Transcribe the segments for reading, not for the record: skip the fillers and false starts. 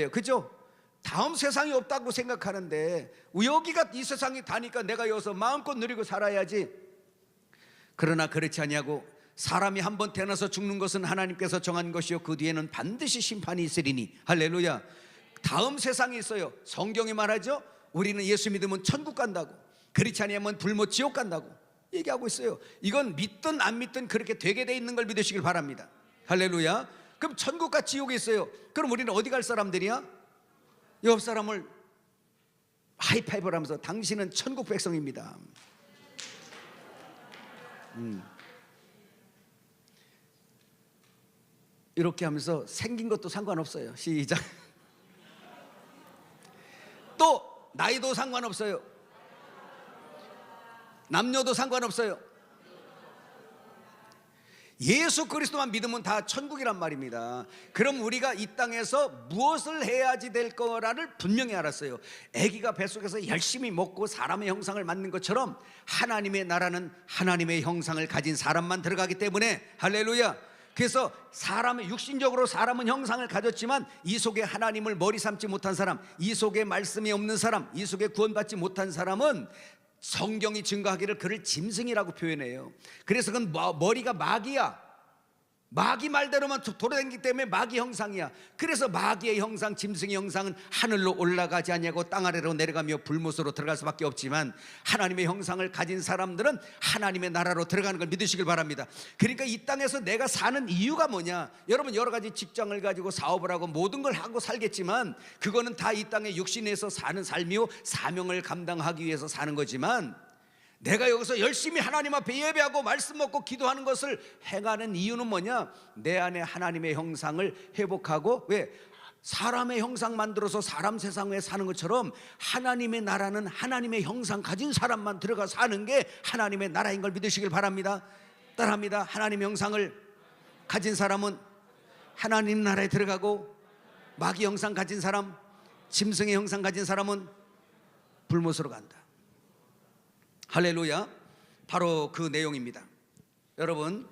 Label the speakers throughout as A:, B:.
A: 그죠? 다음 세상이 없다고 생각하는데 여기가 이 세상이 다니까 내가 여기서 마음껏 누리고 살아야지. 그러나 그렇지 아니하고 사람이 한번 태어나서 죽는 것은 하나님께서 정한 것이요 그 뒤에는 반드시 심판이 있으리니. 할렐루야. 다음 세상이 있어요. 성경이 말하죠. 우리는 예수 믿으면 천국 간다고, 그렇지 아니하면 불못 지옥 간다고 얘기하고 있어요. 이건 믿든 안 믿든 그렇게 되게 돼 있는 걸 믿으시길 바랍니다. 할렐루야. 그럼 천국과 지옥이 있어요. 그럼 우리는 어디 갈 사람들이야? 옆 사람을 하이파이브를 하면서 당신은 천국 백성입니다. 이렇게 하면서 생긴 것도 상관없어요. 시작. 또 나이도 상관없어요. 남녀도 상관없어요. 예수 그리스도만 믿으면 다 천국이란 말입니다. 그럼 우리가 이 땅에서 무엇을 해야지 될 거라를 분명히 알았어요. 아기가 뱃속에서 열심히 먹고 사람의 형상을 만든 것처럼 하나님의 나라는 하나님의 형상을 가진 사람만 들어가기 때문에, 할렐루야. 그래서 사람의 육신적으로 사람은 형상을 가졌지만 이 속에 하나님을 머리 삼지 못한 사람, 이 속에 말씀이 없는 사람, 이 속에 구원받지 못한 사람은 성경이 증거하기를 그를 짐승이라고 표현해요. 그래서 그건 머리가 마귀야. 마귀 말대로만 돌아다니기 때문에 마귀 형상이야. 그래서 마귀의 형상, 짐승의 형상은 하늘로 올라가지 아니하고 땅 아래로 내려가며 불못으로 들어갈 수밖에 없지만, 하나님의 형상을 가진 사람들은 하나님의 나라로 들어가는 걸 믿으시길 바랍니다. 그러니까 이 땅에서 내가 사는 이유가 뭐냐? 여러분 여러 가지 직장을 가지고 사업을 하고 모든 걸 하고 살겠지만 그거는 다 이 땅의 육신에서 사는 삶이요 사명을 감당하기 위해서 사는 거지만, 내가 여기서 열심히 하나님 앞에 예배하고 말씀 먹고 기도하는 것을 행하는 이유는 뭐냐? 내 안에 하나님의 형상을 회복하고, 왜? 사람의 형상 만들어서 사람 세상에 사는 것처럼 하나님의 나라는 하나님의 형상 가진 사람만 들어가 사는 게 하나님의 나라인 걸 믿으시길 바랍니다. 따라합니다. 하나님의 형상을 가진 사람은 하나님 나라에 들어가고, 마귀 형상 가진 사람, 짐승의 형상 가진 사람은 불못으로 간다. 할렐루야. 바로 그 내용입니다. 여러분,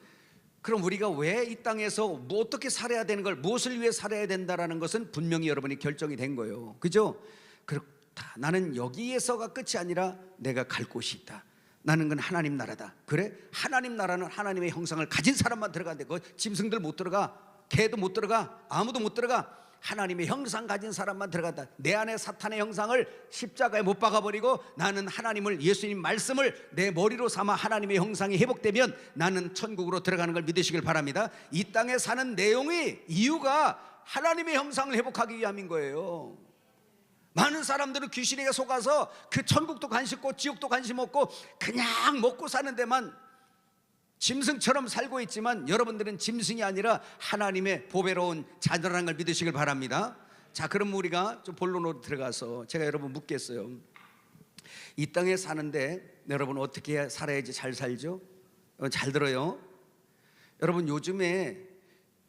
A: 그럼 우리가 왜 이 땅에서 뭐 어떻게 살아야 되는 걸, 무엇을 위해 살아야 된다라는 것은 분명히 여러분이 결정이 된 거예요. 그죠? 그렇다. 나는 여기에서가 끝이 아니라 내가 갈 곳이 있다. 나는 건 하나님 나라다. 그래? 하나님 나라는 하나님의 형상을 가진 사람만 들어가는데 그 짐승들 못 들어가, 개도 못 들어가, 아무도 못 들어가. 하나님의 형상 가진 사람만 들어간다. 내 안에 사탄의 형상을 십자가에 못 박아버리고 나는 하나님을, 예수님 말씀을 내 머리로 삼아 하나님의 형상이 회복되면 나는 천국으로 들어가는 걸 믿으시길 바랍니다. 이 땅에 사는 내용이, 이유가 하나님의 형상을 회복하기 위함인 거예요. 많은 사람들은 귀신에게 속아서 그 천국도 관심 없고 지옥도 관심 없고 그냥 먹고 사는 데만 짐승처럼 살고 있지만, 여러분들은 짐승이 아니라 하나님의 보배로운 자녀라는 걸 믿으시길 바랍니다. 자, 그럼 우리가 좀 본론으로 들어가서 제가 여러분 묻겠어요. 이 땅에 사는데 여러분 어떻게 살아야지 잘 살죠? 잘 들어요. 여러분 요즘에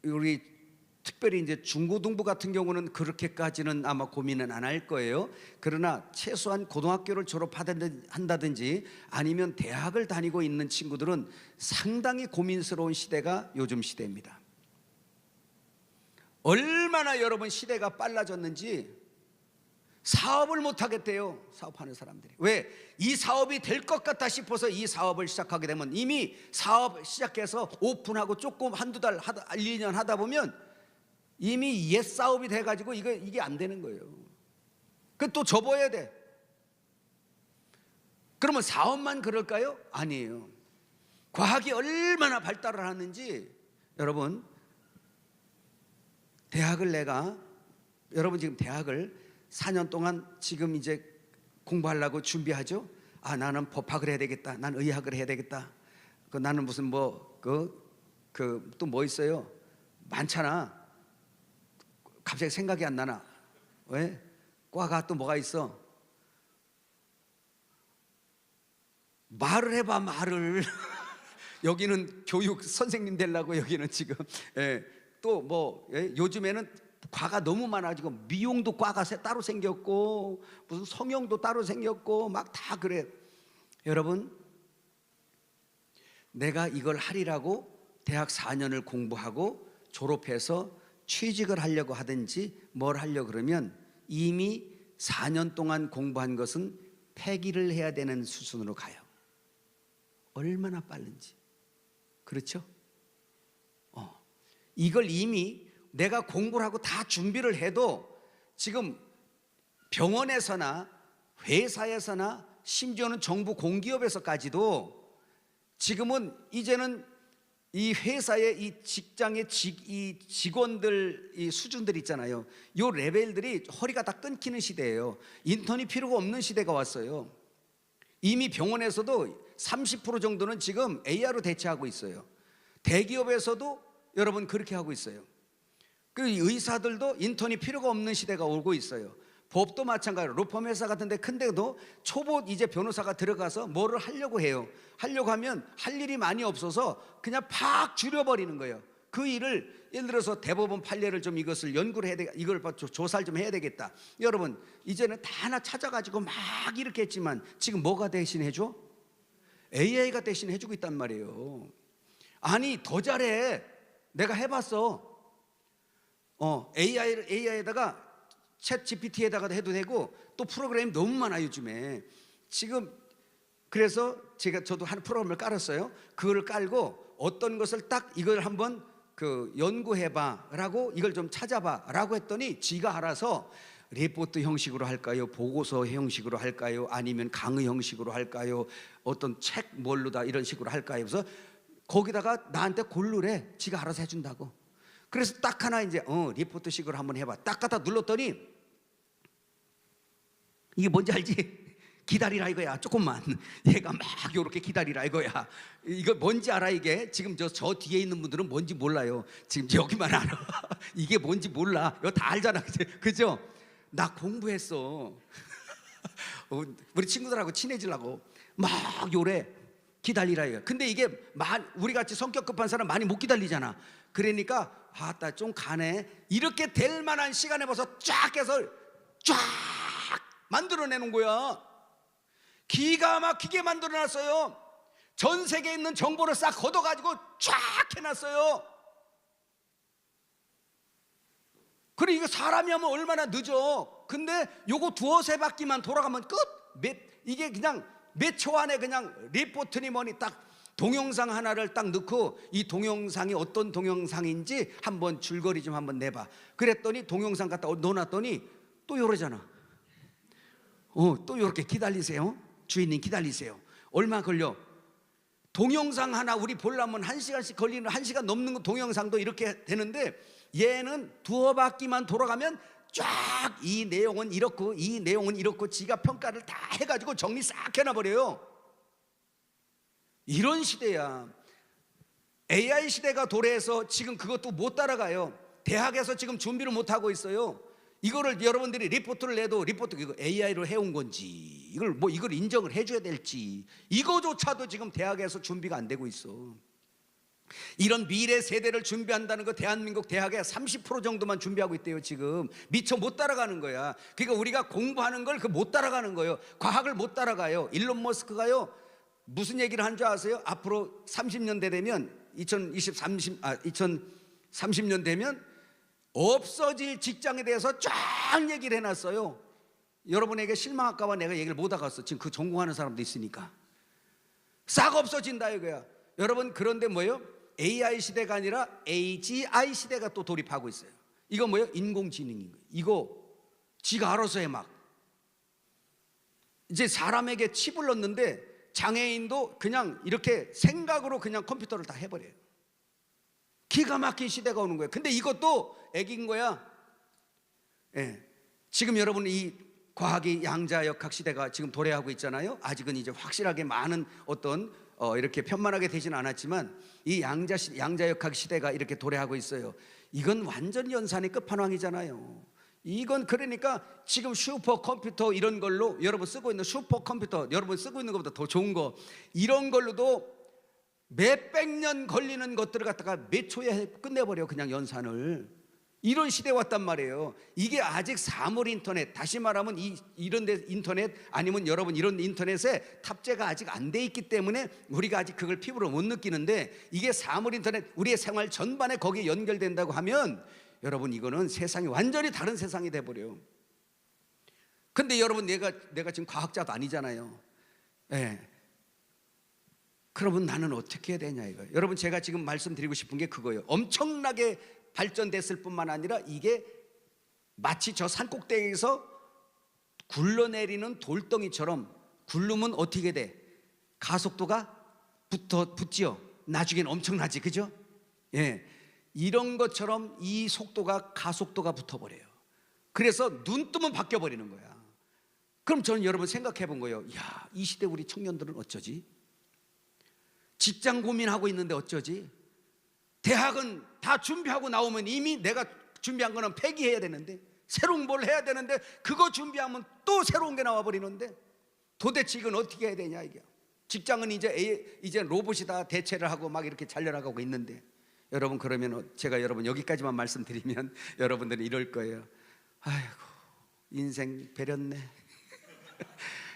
A: 우리 특별히 이제 중고등부 같은 경우는 그렇게까지는 아마 고민은 안 할 거예요. 그러나 최소한 고등학교를 졸업한다든지 아니면 대학을 다니고 있는 친구들은 상당히 고민스러운 시대가 요즘 시대입니다. 얼마나 여러분 시대가 빨라졌는지 사업을 못 하겠대요. 사업하는 사람들이. 왜? 이 사업이 될 것 같다 싶어서 이 사업을 시작하게 되면 이미 사업 시작해서 오픈하고 조금 한두 달, 1, 2년 하다 보면 이미 옛 사업이 돼가지고 이게 안 되는 거예요. 그 또 접어야 돼. 그러면 사업만 그럴까요? 아니에요. 과학이 얼마나 발달을 하는지, 여러분 여러분 지금 대학을 4년 동안 지금 이제 공부하려고 준비하죠. 아, 나는 법학을 해야 되겠다. 나는 의학을 해야 되겠다. 나는 무슨 또 뭐 있어요? 많잖아. 갑자기 생각이 안 나나? 왜? 과가 또 뭐가 있어? 말을 해봐, 말을. 여기는 교육 선생님 되려고 여기는 지금. 또 요즘에는 과가 너무 많아지고 미용도 과가 따로 생겼고 무슨 성형도 따로 생겼고 막 다 그래. 여러분, 내가 이걸 하리라고 대학 4년을 공부하고 졸업해서 취직을 하려고 하든지 뭘 하려고 그러면 이미 4년 동안 공부한 것은 폐기를 해야 되는 수준으로 가요. 얼마나 빠른지. 그렇죠? 이걸 이미 내가 공부를 하고 다 준비를 해도 지금 병원에서나 회사에서나 심지어는 정부 공기업에서까지도 지금은 이제는 이 회사의 이 직장의 이 직원들 이 수준들 있잖아요. 요 레벨들이 허리가 다 끊기는 시대예요. 인턴이 필요가 없는 시대가 왔어요. 이미 병원에서도 30% 정도는 지금 AI로 대체하고 있어요. 대기업에서도 여러분 그렇게 하고 있어요. 그 의사들도 인턴이 필요가 없는 시대가 오고 있어요. 법도 마찬가지로 로펌 회사 같은 데 큰 데도 초보 이제 변호사가 들어가서 뭐를 하려고 해요. 하려고 하면 할 일이 많이 없어서 그냥 팍 줄여버리는 거예요. 그 일을 예를 들어서 대법원 판례를 좀 이것을 연구를 해야 되겠다, 이걸 조사를 좀 해야 되겠다. 여러분 이제는 다 하나 찾아가지고 막 이렇게 했지만 지금 뭐가 대신해줘? AI가 대신해주고 있단 말이에요. 아니 더 잘해. 내가 해봤어. AI에다가 챗 GPT에다가 해도 되고 또 프로그램이 너무 많아요 요즘에. 지금 그래서 저도 한 프로그램을 깔았어요. 그거를 깔고 어떤 것을 딱 이걸 한번 연구해봐 라고, 이걸 좀 찾아봐 라고 했더니 지가 알아서 리포트 형식으로 할까요? 보고서 형식으로 할까요? 아니면 강의 형식으로 할까요? 어떤 책 뭘로다 이런 식으로 할까요? 그래서 거기다가 나한테 고르래. 지가 알아서 해준다고. 그래서 딱 하나 이제 리포트식으로 한번 해봐. 딱 갖다 눌렀더니 이게 뭔지 알지? 기다리라 이거야. 조금만. 얘가 막 요렇게 기다리라 이거야. 이거 뭔지 알아 이게? 지금 저 뒤에 있는 분들은 뭔지 몰라요. 지금 여기만 알아. 이게 뭔지 몰라. 이거 다 알잖아. 그죠? 나 공부했어. 우리 친구들하고 친해지려고 막 요래. 기다리라 이거야. 근데 이게 우리 같이 성격 급한 사람 많이 못 기다리잖아. 그러니까 아따 좀 가네. 이렇게 될 만한 시간에 벌써 쫙 해서 쫙 만들어내는 거야. 기가 막히게 만들어놨어요. 전 세계에 있는 정보를 싹 걷어가지고 쫙 해놨어요. 그래 이거 사람이 하면 얼마나 늦어. 근데 요거 두어세 바퀴만 돌아가면 끝. 이게 그냥 몇 초 안에 그냥 리포트니 뭐니 딱 동영상 하나를 딱 넣고 이 동영상이 어떤 동영상인지 한번 줄거리 좀 한번 내봐. 그랬더니 동영상 갖다 넣어놨더니 또 이러잖아. 또 이렇게 기다리세요. 주인님 기다리세요. 얼마 걸려? 동영상 하나 우리 보려면 1시간씩 걸리는 1시간 넘는 거 동영상도 이렇게 되는데 얘는 두어 바퀴만 돌아가면 쫙 이 내용은 이렇고 이 내용은 이렇고 지가 평가를 다 해가지고 정리 싹 해놔버려요. 이런 시대야. AI 시대가 도래해서 지금 그것도 못 따라가요. 대학에서 지금 준비를 못 하고 있어요. 이거를 여러분들이 리포트를 내도 리포트 이거 AI로 해온 건지 이걸 인정을 해줘야 될지 이거조차도 지금 대학에서 준비가 안 되고 있어. 이런 미래 세대를 준비한다는 거 대한민국 대학에 30% 정도만 준비하고 있대요. 지금 미처 못 따라가는 거야. 그러니까 우리가 공부하는 걸 못 따라가는 거예요. 과학을 못 따라가요. 일론 머스크가요 무슨 얘기를 한 줄 아세요? 앞으로 30년대 되면 2030년 되면 없어질 직장에 대해서 쫙 얘기를 해놨어요. 여러분에게 실망할까 봐 내가 얘기를 못 하겠어. 지금 그 전공하는 사람도 있으니까 싹 없어진다 이거야. 여러분 그런데 뭐예요? AI 시대가 아니라 AGI 시대가 또 돌입하고 있어요. 이거 뭐예요? 인공지능인 거예요. 이거 지가 알아서 해 막. 이제 사람에게 칩을 넣는데 장애인도 그냥 이렇게 생각으로 그냥 컴퓨터를 다 해버려요. 기가 막힌 시대가 오는 거예요. 근데 이것도 애기인 거야. 예. 지금 여러분 이 과학이 양자역학 시대가 지금 도래하고 있잖아요. 아직은 이제 확실하게 많은 어떤 이렇게 편만하게 되지는 않았지만 이 양자역학 시대가 이렇게 도래하고 있어요. 이건 완전 연산의 끝판왕이잖아요. 이건 그러니까 지금 슈퍼컴퓨터 이런 걸로 여러분 쓰고 있는 슈퍼컴퓨터 여러분 쓰고 있는 것보다 더 좋은 거 이런 걸로도 몇백 년 걸리는 것들을 갖다가 몇 초에 끝내버려 그냥 연산을. 이런 시대에 왔단 말이에요. 이게 아직 사물 인터넷, 다시 말하면 이런 데 인터넷 아니면 여러분 이런 인터넷에 탑재가 아직 안 돼 있기 때문에 우리가 아직 그걸 피부로 못 느끼는데 이게 사물 인터넷 우리의 생활 전반에 거기에 연결된다고 하면 여러분 이거는 세상이 완전히 다른 세상이 돼버려요. 근데 여러분 내가 지금 과학자도 아니잖아요. 예. 그러면 나는 어떻게 해야 되냐 이거예요. 여러분 제가 지금 말씀드리고 싶은 게 그거예요. 엄청나게 발전됐을 뿐만 아니라 이게 마치 저 산꼭대기에서 굴러내리는 돌덩이처럼 굴르면 어떻게 돼? 가속도가 붙지요. 나중엔 엄청나지, 그죠? 예, 이런 것처럼 이 속도가 가속도가 붙어버려요. 그래서 눈 뜨면 바뀌어 버리는 거야. 그럼 저는 여러분 생각해 본 거예요. 야, 이 시대 우리 청년들은 어쩌지? 직장 고민하고 있는데 어쩌지? 대학은 다 준비하고 나오면 이미 내가 준비한 거는 폐기해야 되는데, 새로운 뭘 해야 되는데, 그거 준비하면 또 새로운 게 나와 버리는데, 도대체 이건 어떻게 해야 되냐 이게. 직장은 이제 로봇이 다 대체를 하고 막 이렇게 잘 나가고 있는데, 여러분 그러면 제가 여러분 여기까지만 말씀드리면 여러분들은 이럴 거예요. 아이고 인생 배렸네.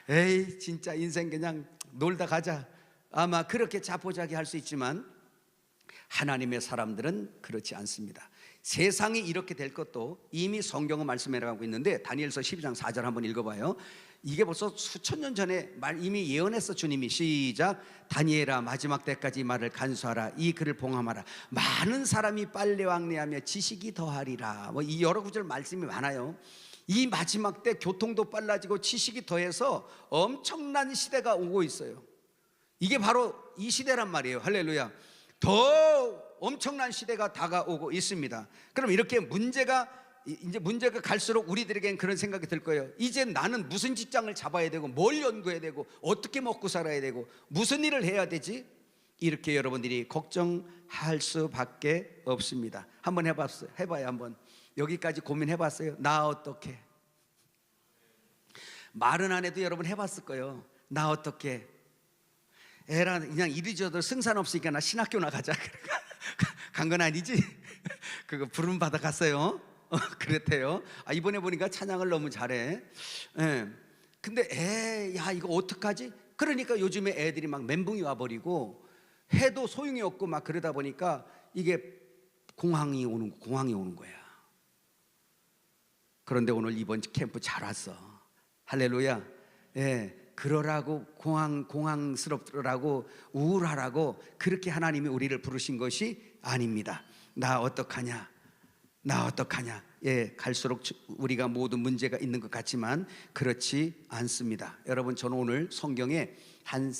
A: 에이 진짜 인생 그냥 놀다 가자. 아마 그렇게 자포자기 할 수 있지만 하나님의 사람들은 그렇지 않습니다. 세상이 이렇게 될 것도 이미 성경은 말씀해 나가고 있는데, 다니엘서 12장 4절 한번 읽어봐요. 이게 벌써 수천 년 전에 이미 예언했어 주님이. 시작. 다니엘아 마지막 때까지 이 말을 간수하라. 이 글을 봉함하라. 많은 사람이 빨리 왕래하며 지식이 더하리라. 뭐 이 여러 구절 말씀이 많아요. 이 마지막 때 교통도 빨라지고 지식이 더해서 엄청난 시대가 오고 있어요. 이게 바로 이 시대란 말이에요. 할렐루야. 더 엄청난 시대가 다가오고 있습니다. 그럼 이렇게 문제가 갈수록 우리들에겐 그런 생각이 들 거예요. 이제 나는 무슨 직장을 잡아야 되고, 뭘 연구해야 되고, 어떻게 먹고 살아야 되고, 무슨 일을 해야 되지? 이렇게 여러분들이 걱정할 수밖에 없습니다. 한번 해봐요. 한번 여기까지 고민해봤어요? 나 어떻게? 말은 안 해도 여러분 해봤을 거예요. 나 어떻게? 에라 그냥 이리저리 승산 없으니까 나 신학교나 가자. 간 건 아니지? 그거 부름 받아 갔어요. 그랬대요. 이번에 보니까 찬양을 너무 잘해. 예. 근데 야 이거 어떡하지? 그러니까 요즘에 애들이 막 멘붕이 와버리고 해도 소용이 없고 막 그러다 보니까 이게 공황이 오는 거야. 그런데 오늘 이번 캠프 잘 왔어. 할렐루야. 예. 그러라고 공황스럽더라고 우울하라고 그렇게 하나님이 우리를 부르신 것이 아닙니다. 나 어떡하냐? 예, 갈수록 우리가 모두 문제가 있는 것 같지만 그렇지 않습니다. 여러분 저는 오늘 성경에 한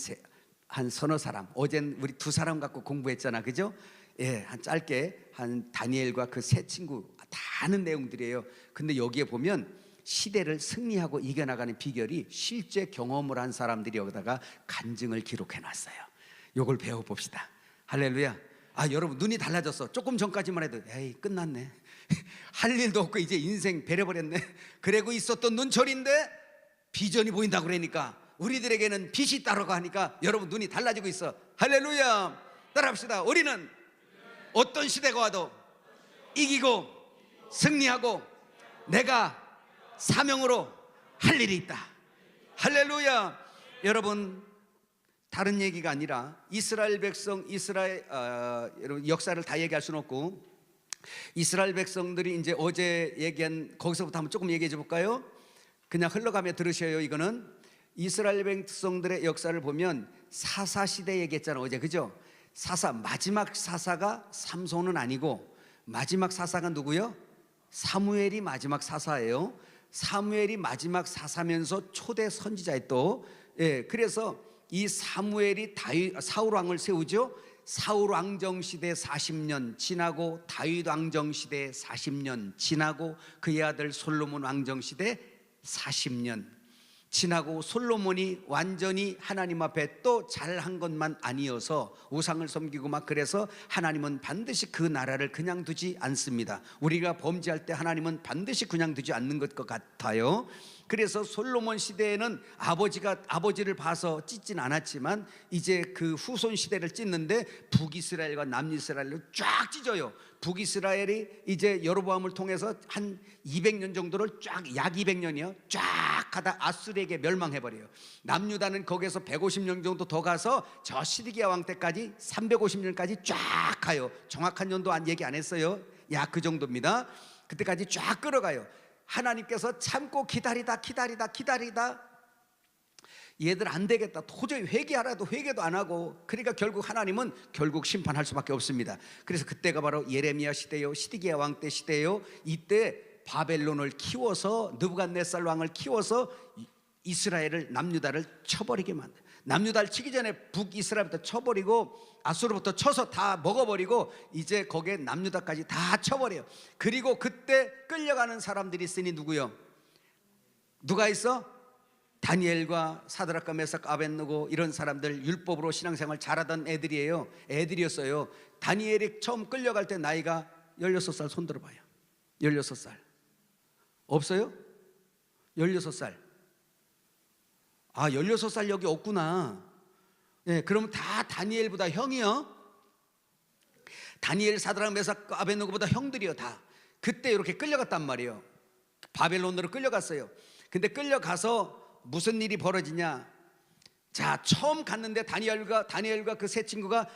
A: 서너 사람, 어젠 우리 두 사람 갖고 공부했잖아, 그죠? 예, 한 짧게 한 다니엘과 그 세 친구 다 아는 내용들이에요. 근데 여기에 보면 시대를 승리하고 이겨나가는 비결이 실제 경험을 한 사람들이 여기다가 간증을 기록해 놨어요. 요걸 배워봅시다. 할렐루야. 여러분 눈이 달라졌어. 조금 전까지만 해도 에이 끝났네. 할 일도 없고 이제 인생 배려버렸네. 그러고 있었던 눈초리인데 비전이 보인다고 그러니까 우리들에게는 빛이 따르고 하니까 여러분 눈이 달라지고 있어. 할렐루야. 따라합시다. 우리는 어떤 시대가 와도 이기고 승리하고 내가 사명으로 할 일이 있다. 할렐루야. 여러분 다른 얘기가 아니라 이스라엘 백성 여러분 역사를 다 얘기할 수는 없고 이스라엘 백성들이 이제 어제 얘기한 거기서부터 한번 조금 얘기해 줘 볼까요? 그냥 흘러가며 들으셔요. 이거는 이스라엘 백성들의 역사를 보면 사사 시대 얘기했잖아 어제, 그죠? 마지막 사사가 삼손은 아니고 마지막 사사가 누구요? 사무엘이 마지막 사사예요. 사무엘이 마지막 사사면서 초대 선지자에 또 그래서 이 사무엘이 사울 왕을 세우죠. 사울 왕정 시대 40년 지나고 다윗 왕정 시대 40년 지나고 그의 아들 솔로몬 왕정 시대 40년 지나고 솔로몬이 완전히 하나님 앞에 또 잘한 것만 아니어서 우상을 섬기고 막 그래서 하나님은 반드시 그 나라를 그냥 두지 않습니다. 우리가 범죄할 때 하나님은 반드시 그냥 두지 않는 것 같아요. 그래서 솔로몬 시대에는 아버지를 봐서 찢진 않았지만 이제 그 후손 시대를 찢는데 북이스라엘과 남이스라엘로 쫙 찢어요. 북이스라엘이 이제 여로보암을 통해서 한 200년 정도를 약 200년이요 쫙 하다 아수르에게 멸망해버려요. 남유다는 거기에서 150년 정도 더 가서 저 시드기야 왕 때까지 350년까지 쫙 가요. 정확한 년도 얘기 안 했어요. 약 그 정도입니다. 그때까지 쫙 끌어가요. 하나님께서 참고 기다리다 얘들 안 되겠다, 도저히 회개하라도 회개도 안 하고, 그러니까 결국 하나님은 결국 심판할 수밖에 없습니다. 그래서 그때가 바로 예레미야 시대요, 시드기야 왕 때 시대요. 이때 바벨론을 키워서, 느부갓네살 왕을 키워서 이스라엘을, 남유다를 쳐버리게 만들. 남유다를 치기 전에 북이스라엘부터 쳐버리고 아수르부터 쳐서 다 먹어버리고 이제 거기에 남유다까지 다 쳐버려요. 그리고 그때 끌려가는 사람들이 있으니 누구요? 누가 있어? 다니엘과 사드락과 메삭 아벳느고 이런 사람들, 율법으로 신앙생활 잘하던 애들이에요. 애들이었어요. 다니엘이 처음 끌려갈 때 나이가 16살. 손 들어봐요. 16살. 없어요? 16살. 아, 16살 여기 없구나. 네, 그럼 다 다니엘보다 형이요. 다니엘, 사드락, 메삭, 아벳느고보다 형들이요. 다 그때 이렇게 끌려갔단 말이에요. 바벨론으로 끌려갔어요. 근데 끌려가서 무슨 일이 벌어지냐? 자, 처음 갔는데 다니엘과 그 세 친구가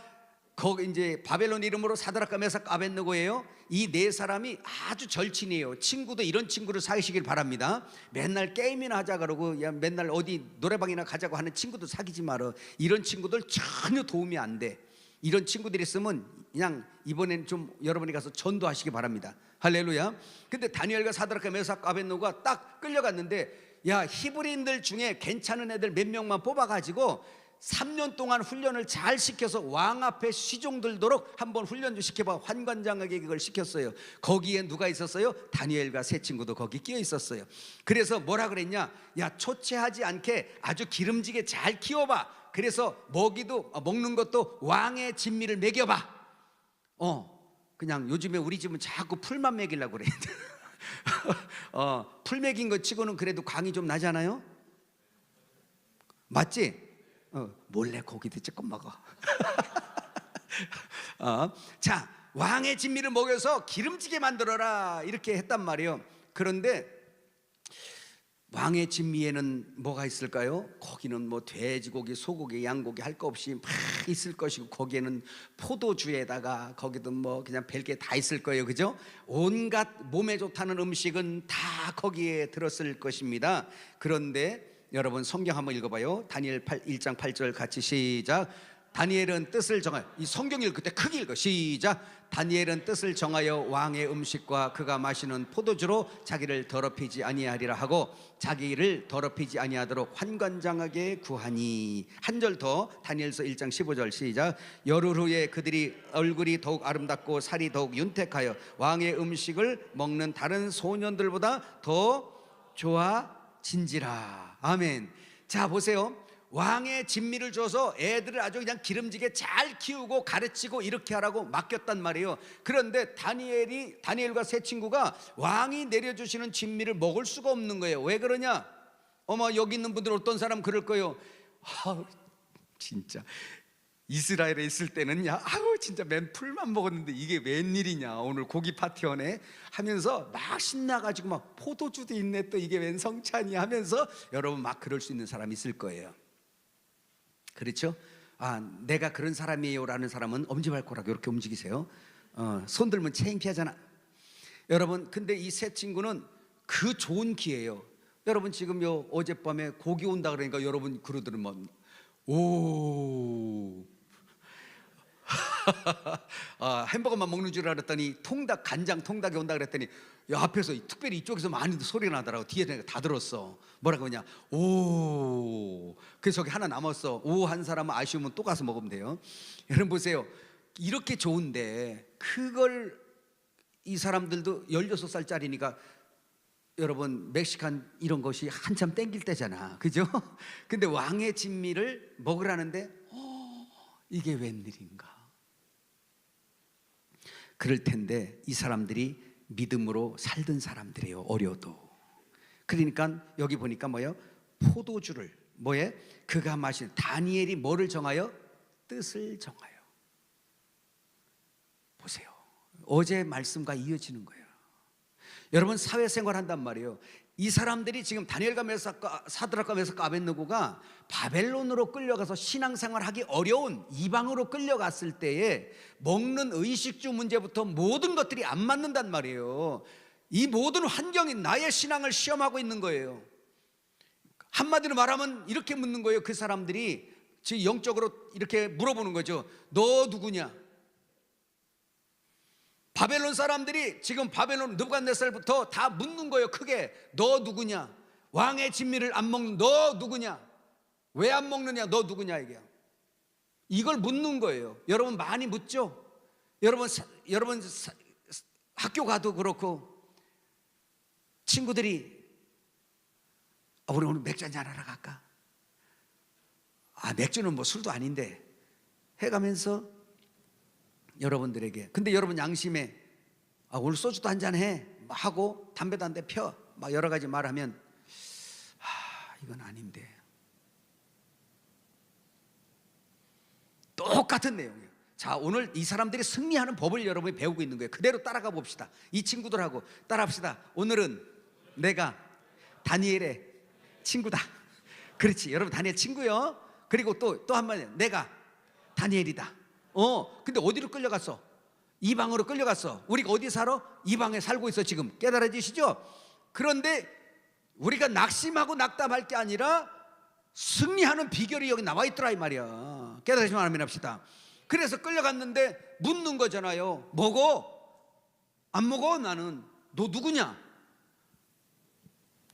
A: 거기 이제 바벨론 이름으로 사드락과 메삭, 아벳느고예요. 이 네 사람이 아주 절친이에요. 친구도 이런 친구를 사귀시길 바랍니다. 맨날 게임이나 하자 그러고, 야, 맨날 어디 노래방이나 가자고 하는 친구도 사귀지 마라. 이런 친구들 전혀 도움이 안 돼. 이런 친구들이 있으면 그냥 이번엔 좀 여러분이 가서 전도하시기 바랍니다. 할렐루야. 근데 다니엘과 사드락과 메삭, 아벳느고가 딱 끌려갔는데, 야, 히브리인들 중에 괜찮은 애들 몇 명만 뽑아가지고 3년 동안 훈련을 잘 시켜서 왕 앞에 시종들도록 한번 훈련 좀 시켜봐. 환관장에게 그걸 시켰어요. 거기에 누가 있었어요? 다니엘과 세 친구도 거기 끼어 있었어요. 그래서 뭐라 그랬냐? 야, 초췌하지 않게 아주 기름지게 잘 키워봐. 그래서 먹는 것도 왕의 진미를 먹여봐. 그냥 요즘에 우리 집은 자꾸 풀만 먹이려고 그래. 풀 먹인 거 치고는 그래도 광이 좀 나잖아요. 맞지? 몰래 고기도 조금 먹어. 자, 왕의 진미를 먹여서 기름지게 만들어라, 이렇게 했단 말이에요. 그런데 왕의 진미에는 뭐가 있을까요? 거기는 뭐 돼지고기, 소고기, 양고기 할 거 없이 막 있을 것이고, 거기에는 포도주에다가 거기도 뭐 그냥 별게 다 있을 거예요. 그죠? 온갖 몸에 좋다는 음식은 다 거기에 들었을 것입니다. 그런데 여러분 성경 한번 읽어봐요. 다니엘 1장 8절 같이 시작. 다니엘은 뜻을 정하여, 이 성경 읽을 때 크게 읽어. 시작. 다니엘은 뜻을 정하여 왕의 음식과 그가 마시는 포도주로 자기를 더럽히지 아니하리라 하고 자기를 더럽히지 아니하도록 환관장하게 구하니. 한 절 더. 다니엘서 1장 15절 시작. 열흘 후에 그들이 얼굴이 더욱 아름답고 살이 더욱 윤택하여 왕의 음식을 먹는 다른 소년들보다 더 좋아진지라. 아멘. 자, 보세요. 왕의 진미를 줘서 애들을 아주 그냥 기름지게 잘 키우고 가르치고 이렇게 하라고 맡겼단 말이에요. 그런데 다니엘과 세 친구가 왕이 내려주시는 진미를 먹을 수가 없는 거예요. 왜 그러냐? 여기 있는 분들 어떤 사람 그럴 거예요. 진짜 이스라엘에 있을 때는 진짜 맨 풀만 먹었는데 이게 웬일이냐, 오늘 고기 파티원에 하면서 막 신나가지고 막 포도주도 있네, 또 이게 웬 성찬이 하면서 여러분 막 그럴 수 있는 사람이 있을 거예요. 그렇죠? 내가 그런 사람이에요 라는 사람은 엄지발가락 이렇게 움직이세요. 손 들면 창피하잖아. 여러분, 근데 이 세 친구는 그 좋은 기회예요. 여러분 지금 어젯밤에 고기 온다 그러니까 여러분 그러더만 오 햄버거만 먹는 줄 알았더니 간장 통닭이 온다 그랬더니 앞에서 특별히 이쪽에서 많이 소리가 나더라고. 뒤에 다 들었어. 뭐라고 하냐? 오. 그래서 저기 하나 남았어. 오 한 사람은 아쉬우면 또 가서 먹으면 돼요. 여러분 보세요. 이렇게 좋은데 그걸 이 사람들도 16살짜리니까 여러분 멕시칸 이런 것이 한참 땡길 때잖아. 그죠? 근데 왕의 진미를 먹으라는데 이게 웬일인가? 그럴 텐데 이 사람들이 믿음으로 살던 사람들이에요. 어려도. 그러니까 여기 보니까 뭐예요? 포도주를 그가 마신, 다니엘이 뭐를 정하여? 뜻을 정하여. 보세요. 어제 말씀과 이어지는 거예요. 여러분 사회생활 한단 말이에요. 이 사람들이 지금 다니엘과 메삭과 사드락과 메삭과 아벳느고가 바벨론으로 끌려가서 신앙생활하기 어려운 이방으로 끌려갔을 때에 먹는 의식주 문제부터 모든 것들이 안 맞는단 말이에요. 이 모든 환경이 나의 신앙을 시험하고 있는 거예요. 한마디로 말하면 이렇게 묻는 거예요. 그 사람들이 지금 영적으로 이렇게 물어보는 거죠. 너 누구냐? 바벨론 사람들이 지금 바벨론 느부갓네살부터 다 묻는 거예요. 크게 너 누구냐? 왕의 진미를 안 먹는 너 누구냐? 왜 안 먹느냐? 너 누구냐? 이걸 묻는 거예요. 여러분 많이 묻죠? 여러분 학교 가도 그렇고 친구들이 우리 오늘 맥주 한잔 하러 갈까? 맥주는 뭐 술도 아닌데 해가면서 여러분들에게 근데 여러분 양심에 오늘 소주도 한잔 해 하고 담배도 한 대 펴 막 여러 가지 말하면 이건 아닌데 똑같은 내용이에요. 자, 오늘 이 사람들이 승리하는 법을 여러분이 배우고 있는 거예요. 그대로 따라가 봅시다. 이 친구들하고 따라합시다. 오늘은 내가 다니엘의 친구다. 그렇지, 여러분 다니엘 친구요. 그리고 또 한 번 내가 다니엘이다. 근데 어디로 끌려갔어? 이방으로 끌려갔어. 우리가 어디 살아? 이방에 살고 있어 지금. 깨달아지시죠? 그런데 우리가 낙심하고 낙담할 게 아니라 승리하는 비결이 여기 나와 있더라 이 말이야. 깨달으시면 아멘 합시다. 그래서 끌려갔는데 묻는 거잖아요. 먹어? 안 먹어? 나는. 너 누구냐?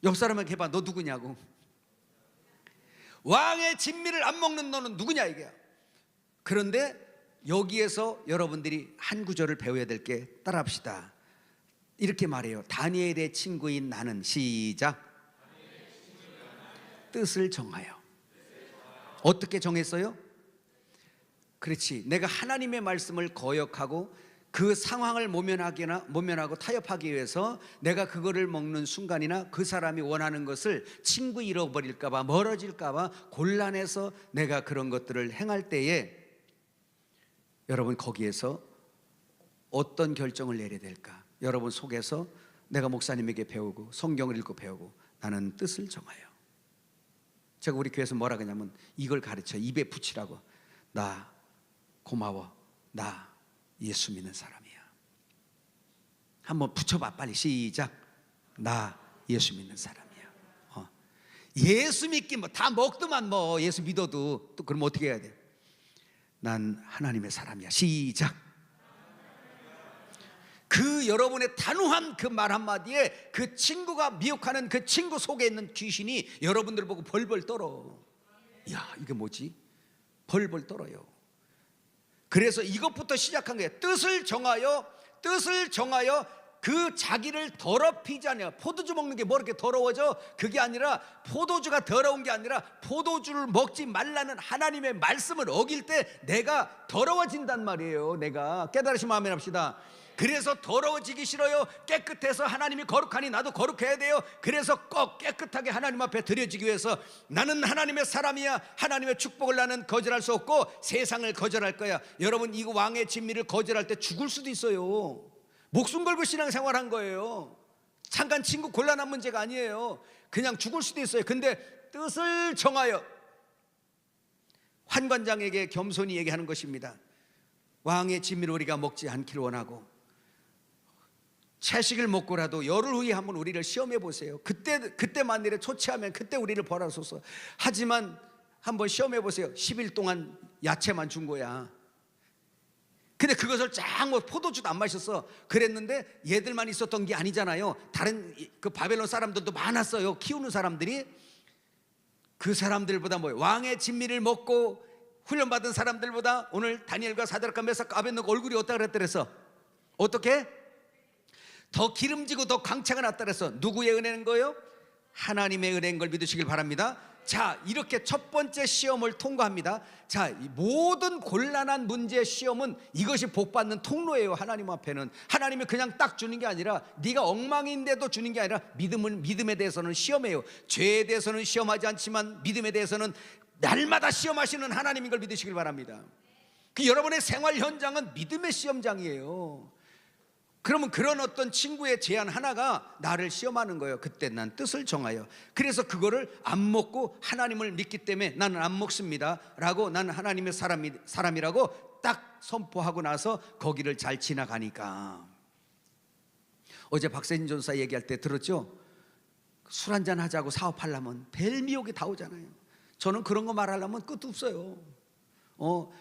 A: 옆 사람에게 해봐. 너 누구냐고. 왕의 진미를 안 먹는 너는 누구냐 이게야. 그런데 여기에서 여러분들이 한 구절을 배워야 될 게 따라합시다. 이렇게 말해요. 다니엘의 친구인 나는 시작. 뜻을 정하여. 어떻게 정했어요? 그렇지. 내가 하나님의 말씀을 거역하고 그 상황을 모면하고 타협하기 위해서 내가 그거를 먹는 순간이나 그 사람이 원하는 것을 친구 잃어버릴까봐 멀어질까봐 곤란해서 내가 그런 것들을 행할 때에 여러분 거기에서 어떤 결정을 내려야 될까? 여러분 속에서 내가 목사님에게 배우고 성경을 읽고 배우고 나는 뜻을 정하여. 제가 우리 교회에서 뭐라 그러냐면 이걸 가르쳐 입에 붙이라고. 나 고마워. 나 예수 믿는 사람이야. 한번 붙여봐 빨리. 시작. 나 예수 믿는 사람이야. 예수 믿기 뭐 다 먹더만 뭐 예수 믿어도 또 그럼 어떻게 해야 돼? 난 하나님의 사람이야. 시작. 그 여러분의 단호한 그 말 한마디에 그 친구가 미혹하는 그 친구 속에 있는 귀신이 여러분들 보고 벌벌 떨어. 야, 이게 뭐지? 벌벌 떨어요. 그래서 이것부터 시작한 거예요. 뜻을 정하여 그 자기를 더럽히지 않아요. 포도주 먹는 게 뭐 이렇게 더러워져? 그게 아니라 포도주가 더러운 게 아니라 포도주를 먹지 말라는 하나님의 말씀을 어길 때 내가 더러워진단 말이에요. 내가 깨달으시면 아멘 합시다. 그래서 더러워지기 싫어요. 깨끗해서 하나님이 거룩하니 나도 거룩해야 돼요. 그래서 꼭 깨끗하게 하나님 앞에 드려지기 위해서 나는 하나님의 사람이야. 하나님의 축복을 나는 거절할 수 없고 세상을 거절할 거야. 여러분 이거 왕의 진미를 거절할 때 죽을 수도 있어요. 목숨 걸고 신앙생활한 거예요. 잠깐 친구 곤란한 문제가 아니에요. 그냥 죽을 수도 있어요. 근데 뜻을 정하여 환관장에게 겸손히 얘기하는 것입니다. 왕의 진미를 우리가 먹지 않기를 원하고 채식을 먹고라도 열흘 후에 한번 우리를 시험해 보세요. 그때 만일에 초치하면 그때 우리를 벌하소서. 하지만 한번 시험해 보세요. 10일 동안 야채만 준 거야. 근데 그것을 쫙 뭐 포도주도 안 마셨어. 그랬는데 얘들만 있었던 게 아니잖아요. 다른 그 바벨론 사람들도 많았어요. 키우는 사람들이. 그 사람들보다 뭐예요? 왕의 진미를 먹고 훈련받은 사람들보다 오늘 다니엘과 사드락과 메삭과 아벳느고 얼굴이 어떻다 그랬더랬어? 어떻게? 더 기름지고 더 광채가 났다 그랬어. 누구의 은혜인 거예요? 하나님의 은혜인 걸 믿으시길 바랍니다. 자, 이렇게 첫 번째 시험을 통과합니다. 자, 이 모든 곤란한 문제의 시험은 이것이 복받는 통로예요. 하나님 앞에는 하나님이 그냥 딱 주는 게 아니라 네가 엉망인데도 주는 게 아니라 믿음에 대해서는 시험해요. 죄에 대해서는 시험하지 않지만 믿음에 대해서는 날마다 시험하시는 하나님인 걸 믿으시길 바랍니다. 그 여러분의 생활 현장은 믿음의 시험장이에요. 그러면 그런 어떤 친구의 제안 하나가 나를 시험하는 거예요. 그때 난 뜻을 정하여, 그래서 그거를 안 먹고 하나님을 믿기 때문에 나는 안 먹습니다 라고, 나는 하나님의 사람이라고 딱 선포하고 나서 거기를 잘 지나가니까. 어제 박세진 전사 얘기할 때 들었죠? 술 한잔 하자고 사업하려면 벨미옥이 다 오잖아요. 저는 그런 거 말하려면 끝도 없어요.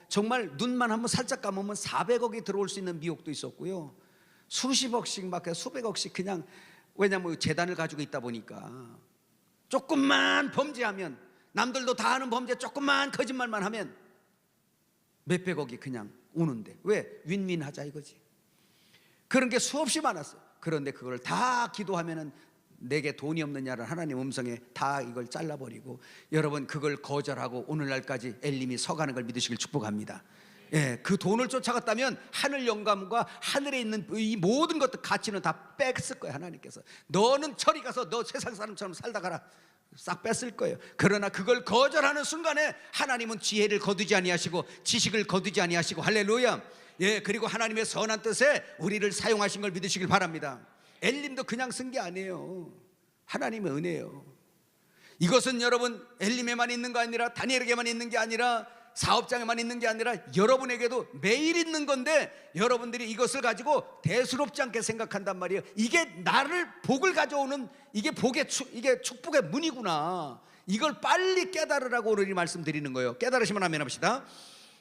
A: 정말 눈만 한번 살짝 감으면 400억이 들어올 수 있는 미혹도 있었고요, 수십억씩 막 수백억씩 그냥, 왜냐면 재단을 가지고 있다 보니까 조금만 범죄하면, 남들도 다 하는 범죄 조금만 거짓말만 하면 몇백억이 그냥 오는데, 왜? 윈윈 하자 이거지. 그런 게 수없이 많았어요. 그런데 그걸 다 기도하면은 내게 돈이 없느냐를 하나님 음성에 다 이걸 잘라버리고, 여러분 그걸 거절하고 오늘날까지 엘림이 서가는 걸 믿으시길 축복합니다. 예, 그 돈을 쫓아갔다면 하늘 영감과 하늘에 있는 이 모든 것들 가치는 다 뺐을 거예요. 하나님께서 너는 저리 가서 너 세상 사람처럼 살다 가라, 싹 뺐을 거예요. 그러나 그걸 거절하는 순간에 하나님은 지혜를 거두지 아니하시고 지식을 거두지 아니하시고, 할렐루야. 예, 그리고 하나님의 선한 뜻에 우리를 사용하신 걸 믿으시길 바랍니다. 엘림도 그냥 쓴 게 아니에요. 하나님의 은혜예요. 이것은 여러분 엘림에만 있는 거 아니라, 다니엘에게만 있는 게 아니라, 사업장에만 있는 게 아니라 여러분에게도 매일 있는 건데, 여러분들이 이것을 가지고 대수롭지 않게 생각한단 말이에요. 이게 나를 복을 가져오는, 이게 이게 축복의 문이구나. 이걸 빨리 깨달으라고 오늘 이 말씀드리는 거예요. 깨달으시면 아멘 합시다.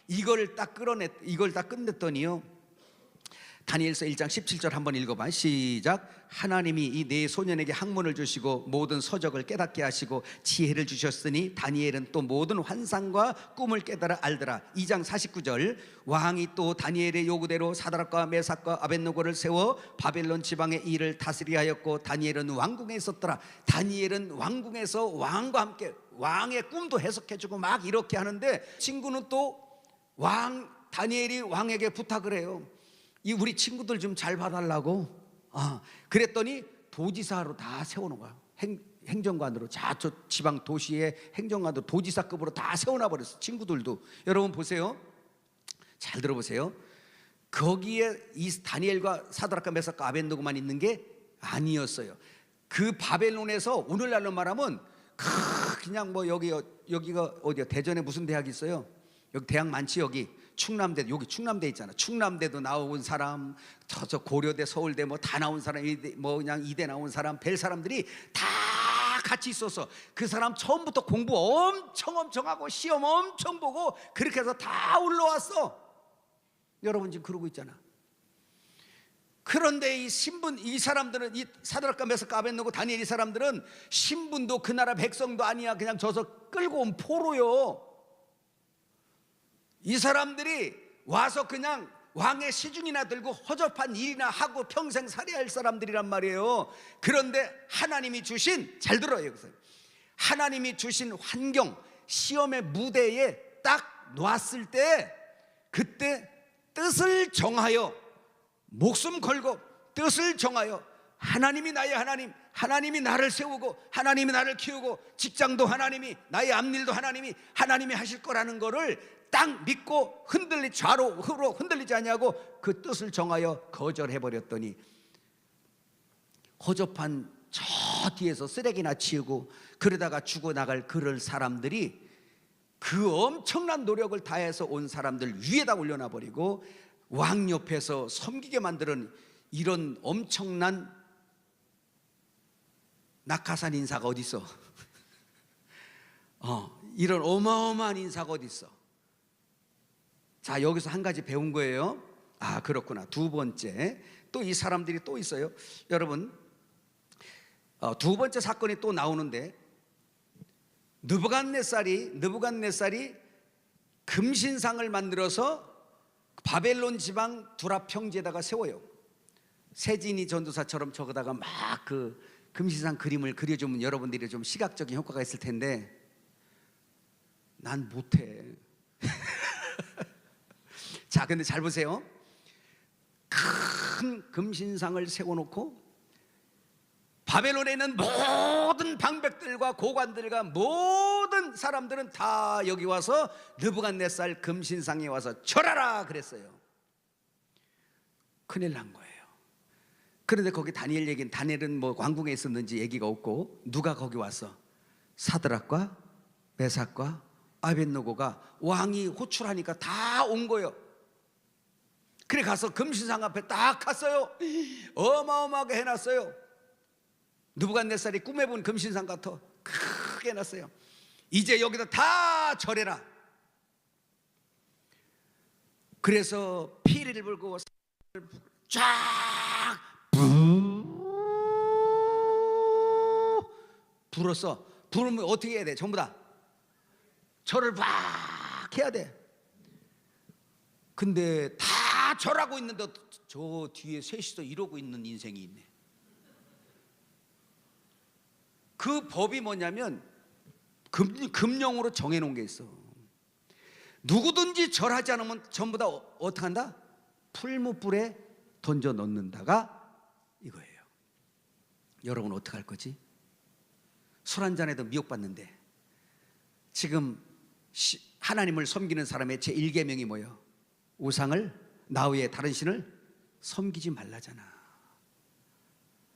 A: 이걸 딱 끝냈더니요, 다니엘서 1장 17절 한번 읽어봐. 시작. 하나님이 이 네 소년에게 학문을 주시고 모든 서적을 깨닫게 하시고 지혜를 주셨으니 다니엘은 또 모든 환상과 꿈을 깨달아 알더라. 2장 49절. 왕이 또 다니엘의 요구대로 사드락과 메삭과 아벳느고를 세워 바벨론 지방의 일을 다스리게 하였고 다니엘은 왕궁에 있었더라. 다니엘은 왕궁에서 왕과 함께 왕의 꿈도 해석해주고 막 이렇게 하는데, 친구는 또 다니엘이 왕에게 부탁을 해요. 이 우리 친구들 좀 잘 봐달라고. 그랬더니 도지사로 다 세워놓은 거야. 행정관으로, 저 지방 도시의 행정관으로 도지사급으로 다 세워놔 버렸어. 친구들도. 여러분 보세요, 잘 들어보세요. 거기에 이 다니엘과 사드락과 메삭과 아벳느고만 있는 게 아니었어요. 그 바벨론에서 오늘날로 말하면 그냥 뭐 여기가 어디야, 대전에 무슨 대학이 있어요? 여기 대학 많지. 여기 충남대 있잖아. 충남대도 나온 사람, 저 고려대, 서울대 뭐 다 나온 사람, 뭐 그냥 이대 나온 사람, 별 사람들이 다 같이 있어서 그 사람 처음부터 공부 엄청 하고 시험 엄청 보고 그렇게 해서 다 올라왔어. 여러분 지금 그러고 있잖아. 그런데 이 사람들은, 이 사드락과 메삭과 아벳느고 다니엘 이 사람들은 신분도 그 나라 백성도 아니야. 그냥 저서 끌고 온 포로요. 이 사람들이 와서 그냥 왕의 시중이나 들고 허접한 일이나 하고 평생 살아야 할 사람들이란 말이에요. 그런데 하나님이 주신, 잘 들어요 여기서, 하나님이 주신 환경, 시험의 무대에 딱 놨을 때, 그때 뜻을 정하여, 목숨 걸고 뜻을 정하여, 하나님이 나의 하나님, 하나님이 나를 세우고 하나님이 나를 키우고 직장도 하나님이, 나의 앞일도 하나님이 하실 거라는 거를 딱 믿고 좌로 우로 흔들리지 아니하고 그 뜻을 정하여 거절해버렸더니, 허접한 저 뒤에서 쓰레기나 치우고 그러다가 죽어나갈 그럴 사람들이 그 엄청난 노력을 다해서 온 사람들 위에다 올려놔버리고 왕 옆에서 섬기게 만드는 이런 엄청난 낙하산 인사가 어디 있어? 이런 어마어마한 인사가 어디 있어? 자, 여기서 한 가지 배운 거예요. 그렇구나. 두 번째, 또 이 사람들이 또 있어요. 여러분, 두 번째 사건이 또 나오는데, 느부갓네살이 금신상을 만들어서 바벨론 지방 두랍 평지에다가 세워요. 세진이 전도사처럼 저거다가 막 그 금신상 그림을 그려주면 여러분들이 좀 시각적인 효과가 있을 텐데, 난 못해. 자, 근데 잘 보세요. 큰 금신상을 세워놓고 바벨론에 있는 모든 방백들과 고관들과 모든 사람들은 다 여기 와서 느부갓네살 금신상에 와서 절하라 그랬어요. 큰일 난 거예요. 그런데 거기 다니엘 얘기는, 다니엘은 뭐 왕궁에 있었는지 얘기가 없고, 누가 거기 왔어? 사드락과 메삭과 아벳느고가 왕이 호출하니까 다 온 거예요. 그래 가서 금신상 앞에 딱 갔어요. 어마어마하게 해놨어요. 느부갓네살이 꿈에 본 금신상 같아 크게 해놨어요. 이제 여기다 다 절해라. 그래서 피리를 불고 쫙 불었어. 부르면 어떻게 해야 돼? 전부 다 절을 막 해야 돼. 근데 다 절하고 있는데 저 뒤에 셋이서 이러고 있는 인생이 있네. 그 법이 뭐냐면 금령으로 정해놓은 게 있어. 누구든지 절하지 않으면 전부 다 어떻게 한다? 풀무불에 던져 넣는다가 이거예요. 여러분 어떻게 할 거지? 술 한잔해도 미혹받는데 지금 하나님을 섬기는 사람의 제1계명이 뭐예요? 우상을, 나 외에 다른 신을 섬기지 말라잖아.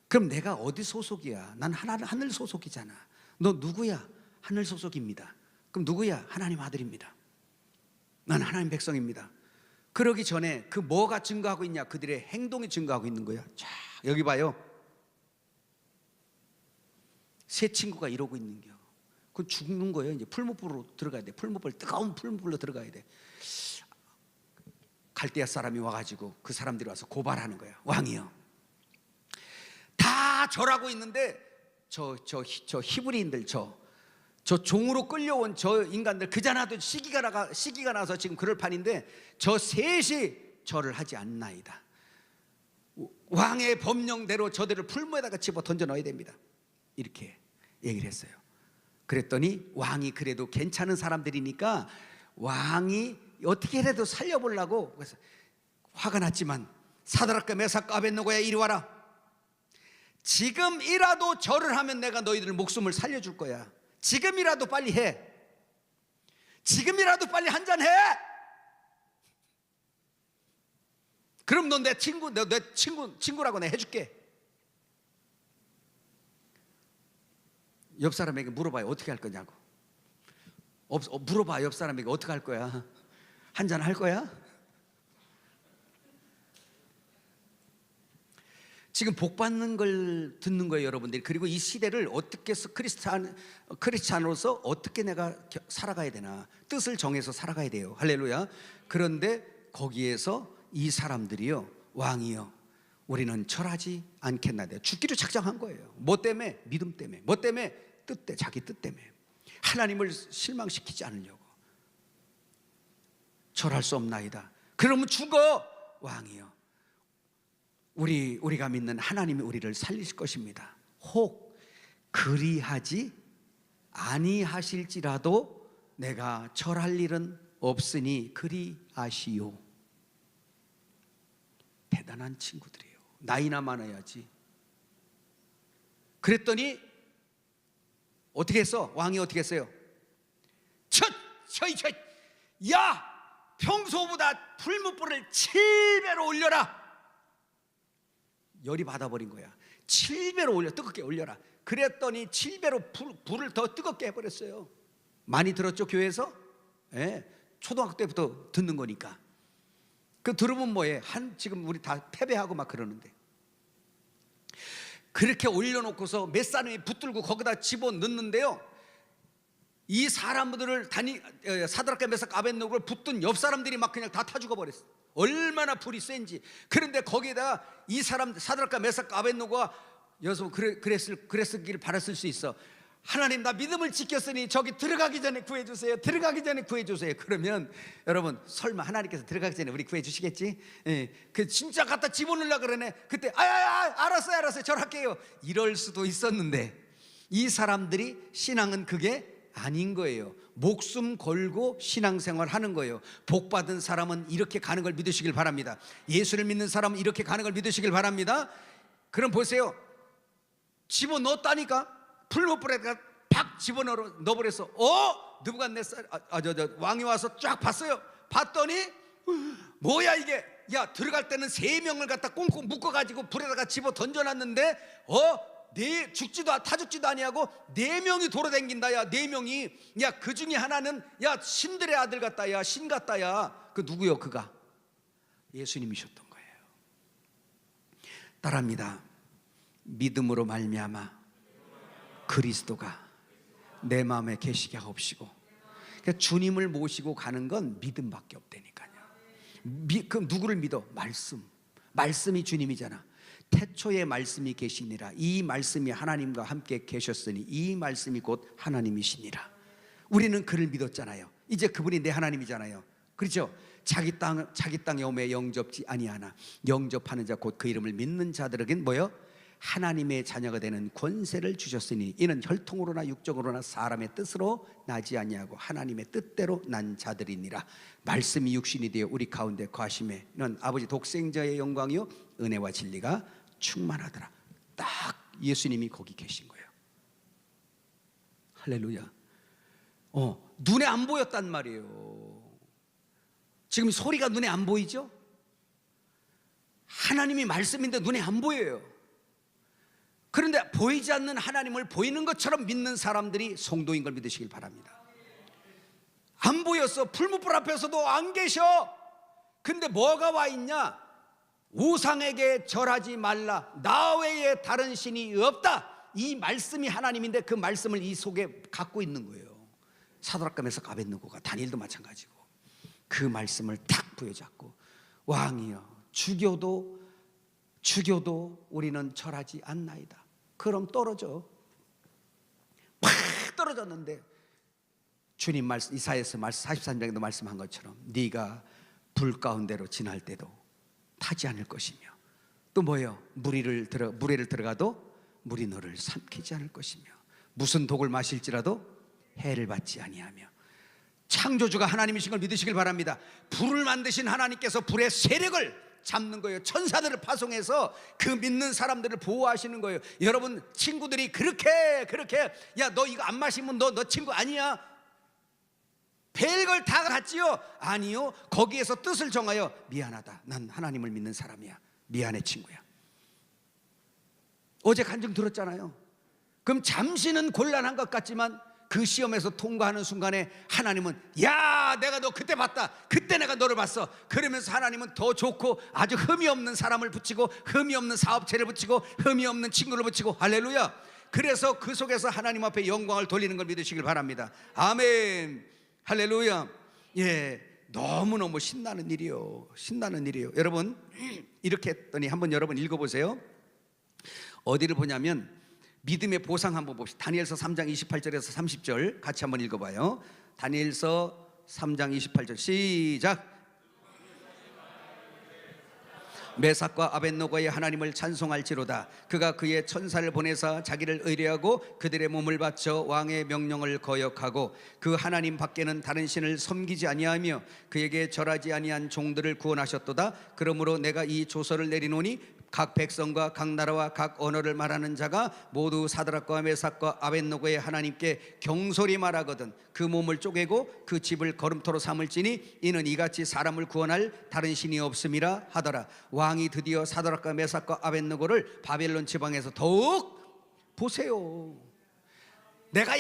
A: 그럼 내가 어디 소속이야? 난 하늘 소속이잖아. 너 누구야? 하늘 소속입니다. 그럼 누구야? 하나님 아들입니다. 난 하나님 백성입니다. 그러기 전에 그 뭐가 증거하고 있냐? 그들의 행동이 증거하고 있는 거야. 자, 여기 봐요. 세 친구가 이러고 있는 겨. 그건 죽는 거예요. 이제 풀무불로 들어가야 돼. 풀무불, 뜨거운 풀무불로 들어가야 돼. 갈대아 사람이 와가지고 그 사람들이 와서 고발하는 거야. 왕이요, 다 절하고 있는데 저 히브리인들, 저 종으로 끌려온 저 인간들 그자나도 시기가 나서 지금 그럴 판인데 저 셋이 절을 하지 않나이다. 왕의 법령대로 저들을 풀무에다가 집어 던져 넣어야 됩니다. 이렇게 얘기를 했어요. 그랬더니 왕이 그래도 괜찮은 사람들이니까 왕이 어떻게 해도 살려보려고, 그래서 화가 났지만 사드락과 메삭과 아벳느고야 이리 와라. 지금이라도 절을 하면 내가 너희들 목숨을 살려줄 거야. 지금이라도 빨리 해. 지금이라도 빨리 한잔해. 그럼 너 내 친구라고 내가 해줄게. 옆 사람에게 물어봐요. 어떻게 할 거냐고. 물어봐. 옆 사람에게 어떻게 할 거야? 한잔 할 거야? 지금 복 받는 걸 듣는 거예요, 여러분들이. 그리고 이 시대를 어떻게 해서 크리스찬으로서 어떻게 내가 살아가야 되나, 뜻을 정해서 살아가야 돼요. 할렐루야. 그런데 거기에서 이 사람들이요, 왕이요, 우리는 절하지 않겠나요? 죽기로 작정한 거예요. 뭐 때문에? 믿음 때문에. 뭐 때문에? 뜻 때문에. 자기 뜻 때문에. 하나님을 실망시키지 않으려고. 절할 수 없나이다. 그러면 죽어. 왕이요, 우리가 믿는 하나님이 우리를 살리실 것입니다. 혹 그리하지 아니하실지라도 내가 절할 일은 없으니 그리하시오. 대단한 친구들이에요. 나이나 많아야지. 그랬더니 어떻게 했어? 왕이 어떻게 했어요? 야, 평소보다 풀무불을 7배로 올려라. 열이 받아버린 거야. 7배로 올려, 뜨겁게 올려라. 그랬더니 7배로 불을 더 뜨겁게 해버렸어요. 많이 들었죠, 교회에서? 예, 초등학교 때부터 듣는 거니까. 그 들으면 뭐해? 지금 우리 다 패배하고 막 그러는데. 그렇게 올려놓고서 몇 사람이 붙들고 거기다 집어넣는데요, 이 사람들을 사드락과 메삭과 아벳느고를 붙든 옆 사람들이 막 그냥 다 타 죽어버렸어. 얼마나 불이 센지. 그런데 거기에다가 이 사람 사드락과 메삭과 아벳느고가 여기서 그랬길 바랐을 수 있어. 하나님, 나 믿음을 지켰으니 저기 들어가기 전에 구해주세요. 들어가기 전에 구해주세요. 그러면 여러분, 설마 하나님께서 들어가기 전에 우리 구해주시겠지? 예, 그 진짜 갖다 집어넣으려고 그러네. 그때 알았어요 절할게요. 이럴 수도 있었는데 이 사람들이 신앙은 그게 아닌 거예요. 목숨 걸고 신앙생활 하는 거예요. 복받은 사람은 이렇게 가는 걸 믿으시길 바랍니다. 예수를 믿는 사람은 이렇게 가는 걸 믿으시길 바랍니다. 그럼 보세요. 집어넣었다니까. 풀무불에다가 팍 집어넣어버렸어. 느부갓네살 왕이 와서 쫙 봤어요. 봤더니 뭐야 이게? 야 들어갈 때는 3명을 갖다 꽁꽁 묶어가지고 불에다가 집어 던져놨는데 타 죽지도 아니하고 4명이 돌아다닌다. 야 4명이. 야 그 중에 하나는 야 신들의 아들 같다. 야 신 같다. 야 그 누구요? 그가 예수님이셨던 거예요. 따라합니다. 믿음으로 말미암아 그리스도가 내 마음에 계시게 하옵시고. 그러니까 주님을 모시고 가는 건 믿음밖에 없다니까요. 그럼 누구를 믿어? 말씀이 주님이잖아. 태초에 말씀이 계시니라. 이 말씀이 하나님과 함께 계셨으니 이 말씀이 곧 하나님이시니라. 우리는 그를 믿었잖아요. 이제 그분이 내 하나님이잖아요. 그렇죠? 자기 땅에 오매 영접지 아니하나 영접하는 자 곧 그 이름을 믿는 자들에겐 뭐요? 하나님의 자녀가 되는 권세를 주셨으니 이는 혈통으로나 육적으로나 사람의 뜻으로 나지 아니하고 하나님의 뜻대로 난 자들이니라. 말씀이 육신이 되어 우리 가운데 거하심에 는 아버지 독생자의 영광이요 은혜와 진리가 충만하더라. 딱 예수님이 거기 계신 거예요. 할렐루야. 눈에 안 보였단 말이에요. 지금 소리가 눈에 안 보이죠? 하나님이 말씀인데 눈에 안 보여요. 그런데 보이지 않는 하나님을 보이는 것처럼 믿는 사람들이 성도인 걸 믿으시길 바랍니다. 안 보였어. 풀무불 앞에서도 안 계셔. 근데 뭐가 와 있냐? 우상에게 절하지 말라. 나 외에 다른 신이 없다. 이 말씀이 하나님인데 그 말씀을 이 속에 갖고 있는 거예요. 사드락과 메삭과 아벳느고가, 다니엘도 마찬가지고 그 말씀을 탁 부여잡고 왕이여 죽여도 우리는 절하지 않나이다. 그럼 떨어져. 팍 떨어졌는데 주님 말씀 이사야서 43장에도 말씀한 것처럼 네가 불 가운데로 지날 때도 타지 않을 것이며 또 뭐예요? 무리를 들어가도 물이 너를 삼키지 않을 것이며 무슨 독을 마실지라도 해를 받지 아니하며. 창조주가 하나님이신 걸 믿으시길 바랍니다. 불을 만드신 하나님께서 불의 세력을 잡는 거예요. 천사들을 파송해서 그 믿는 사람들을 보호하시는 거예요. 여러분 친구들이 그렇게 야 너 이거 안 마시면 너 친구 아니야. 별걸 다 같지요? 아니요. 거기에서 뜻을 정하여 미안하다. 난 하나님을 믿는 사람이야. 미안해 친구야. 어제 간증 들었잖아요. 그럼 잠시는 곤란한 것 같지만 그 시험에서 통과하는 순간에 하나님은 야 내가 너 그때 봤다. 그때 내가 너를 봤어. 그러면서 하나님은 더 좋고 아주 흠이 없는 사람을 붙이고 흠이 없는 사업체를 붙이고 흠이 없는 친구를 붙이고 할렐루야. 그래서 그 속에서 하나님 앞에 영광을 돌리는 걸 믿으시길 바랍니다. 아멘. 할렐루야. 예, 너무너무 신나는 일이요. 여러분 이렇게 했더니 한번 여러분 읽어보세요. 어디를 보냐면 믿음의 보상 한번 봅시다. 다니엘서 3장 28절에서 30절 같이 한번 읽어봐요. 다니엘서 3장 28절 시작. 메삭과 아벳느고의 하나님을 찬송할지로다. 그가 그의 천사를 보내사 자기를 의뢰하고 그들의 몸을 바쳐 왕의 명령을 거역하고 그 하나님 밖에는 다른 신을 섬기지 아니하며 그에게 절하지 아니한 종들을 구원하셨도다. 그러므로 내가 이 조서를 내리노니 각 백성과 각 나라와 각 언어를 말하는 자가 모두 사드락과 메삭과 아벳느고의 하나님께 경솔히 말하거든 그 몸을 쪼개고 그 집을 거름토로 삼을지니 이는 이같이 사람을 구원할 다른 신이 없음이라 하더라. 왕이 드디어 사드락과 메삭과 아벳느고를 바벨론 지방에서 더욱 보세요. 내가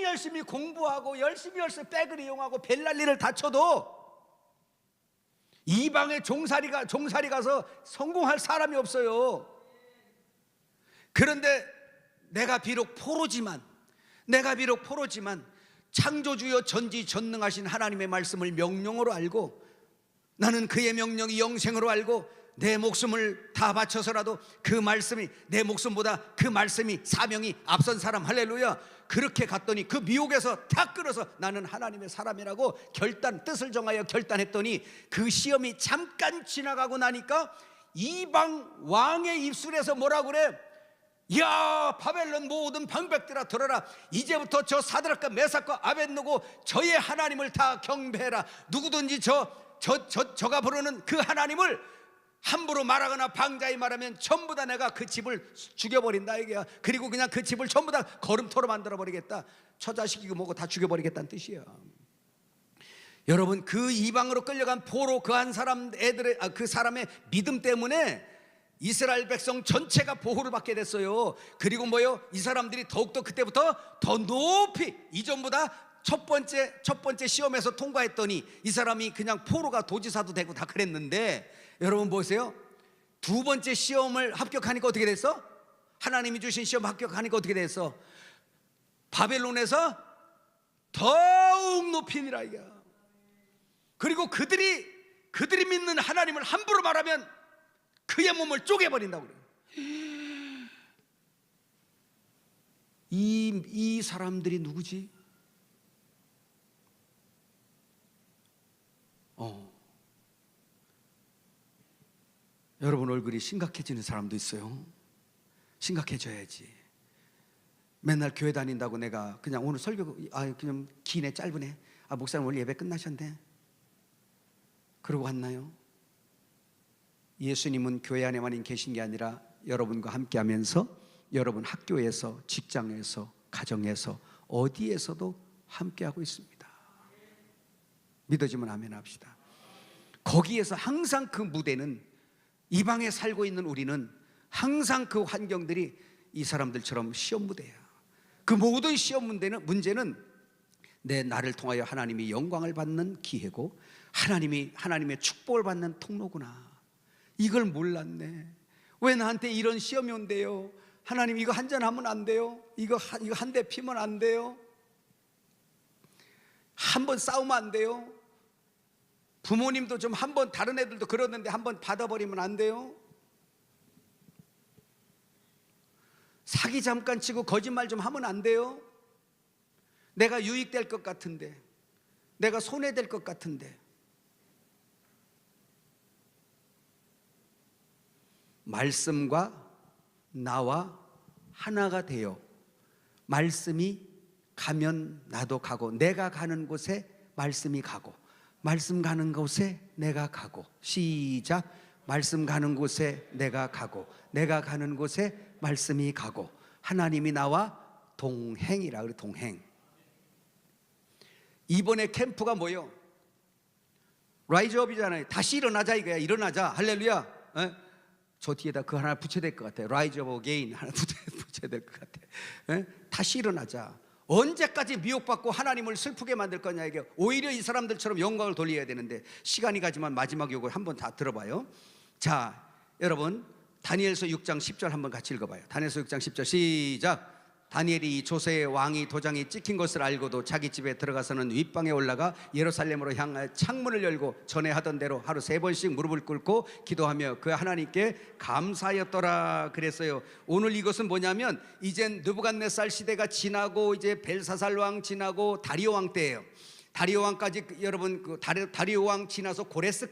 A: 열심히 공부하고 열심히 백을 이용하고 벨랄리를 다쳐도 이방에 종살이 가서 성공할 사람이 없어요. 그런데 내가 비록 포로지만 창조주여 전지전능하신 하나님의 말씀을 명령으로 알고 나는 그의 명령이 영생으로 알고 내 목숨을 다 바쳐서라도 그 말씀이 내 목숨보다 그 말씀이 사명이 앞선 사람 할렐루야. 그렇게 갔더니 그 미혹에서 다 끌어서 나는 하나님의 사람이라고 뜻을 정하여 결단했더니 그 시험이 잠깐 지나가고 나니까 이방 왕의 입술에서 뭐라고 그래? 야 바벨론 모든 방백들아 들어라. 이제부터 저 사드락과 메삭과 아벳느고 저의 하나님을 다 경배해라. 누구든지 저가 부르는 그 하나님을 함부로 말하거나 방자히 말하면 전부 다 내가 그 집을 죽여버린다 이게야. 그리고 그냥 그 집을 전부 다 거름토로 만들어버리겠다. 처자식이고 뭐고 다 죽여버리겠다는 뜻이야. 여러분, 그 이방으로 끌려간 포로 그 한 사람 애들의 그 사람의 믿음 때문에 이스라엘 백성 전체가 보호를 받게 됐어요. 그리고 뭐요? 이 사람들이 더욱더 그때부터 더 높이 이전보다 첫 번째 시험에서 통과했더니 이 사람이 그냥 포로가 도지사도 되고 다 그랬는데, 여러분 보세요. 두 번째 시험을 합격하니까 어떻게 됐어? 하나님이 주신 시험 합격하니까 어떻게 됐어? 바벨론에서 더욱 높이니라 이게. 그리고 그들이 믿는 하나님을 함부로 말하면 그의 몸을 쪼개버린다고 그래요. 이 사람들이 누구지? 여러분, 얼굴이 심각해지는 사람도 있어요. 심각해져야지. 맨날 교회 다닌다고 내가 그냥 오늘 설교 그냥 기네 짧으네, 목사님 오늘 예배 끝나셨네, 그러고 왔나요? 예수님은 교회 안에만 계신 게 아니라 여러분과 함께 하면서 여러분 학교에서, 직장에서, 가정에서, 어디에서도 함께 하고 있습니다. 믿어지면 아멘 합시다. 거기에서 항상 그 무대는, 이방에 살고 있는 우리는 항상 그 환경들이 이 사람들처럼 시험 무대야. 그 모든 시험 문제는 나를 통하여 하나님이 영광을 받는 기회고 하나님의 축복을 받는 통로구나. 이걸 몰랐네. 왜 나한테 이런 시험이 온대요? 하나님, 이거 한잔 하면 안 돼요? 이거 한 대 피면 안 돼요? 한 번 싸우면 안 돼요? 부모님도 좀 한 번, 다른 애들도 그러는데 한 번 받아버리면 안 돼요? 사기 잠깐 치고 거짓말 좀 하면 안 돼요? 내가 유익될 것 같은데, 내가 손해될 것 같은데. 말씀과 나와 하나가 되어 말씀이 가면 나도 가고, 내가 가는 곳에 말씀이 가고, 말씀 가는 곳에 내가 가고. 시작. 말씀 가는 곳에 내가 가고, 내가 가는 곳에 말씀이 가고, 하나님이 나와 동행이라 그래. 동행. 이번에 캠프가 뭐요? 라이즈업이잖아요. 다시 일어나자 이거야. 일어나자. 할렐루야. 저 뒤에다 그 하나 붙여야 될 것 같아. 라이즈 업 어게인 하나 붙여야 될 것 같아. 다시 일어나자. 언제까지 미혹받고 하나님을 슬프게 만들 거냐 이게. 오히려 이 사람들처럼 영광을 돌려야 되는데 시간이 가지만 마지막 요걸 한번 다 들어봐요. 자, 여러분 다니엘서 6장 10절 한번 같이 읽어봐요. 다니엘서 6장 10절 시작. 다니엘이 조세의 왕이 도장이 찍힌 것을 알고도 자기 집에 들어가서는 윗방에 올라가 예루살렘으로 향하여 창문을 열고 전에 하던 대로 하루 3번씩 무릎을 꿇고 기도하며 그 하나님께 감사하였더라 그랬어요. 오늘 이것은 뭐냐면 이젠 느부갓네살 시대가 지나고 이제 벨사살 왕 지나고 다리오 왕 때예요. 다리오 왕까지, 여러분 그 다리오 왕 지나서 고레스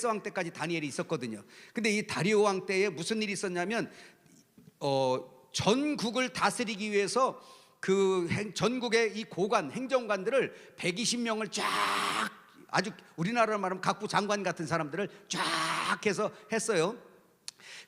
A: 왕 때까지 다니엘이 있었거든요. 근데 이 다리오 왕 때에 무슨 일이 있었냐면 전국을 다스리기 위해서 그 전국의 이 고관, 행정관들을 120명을 쫙, 아주 우리나라로 말하면 각부 장관 같은 사람들을 쫙 해서 했어요.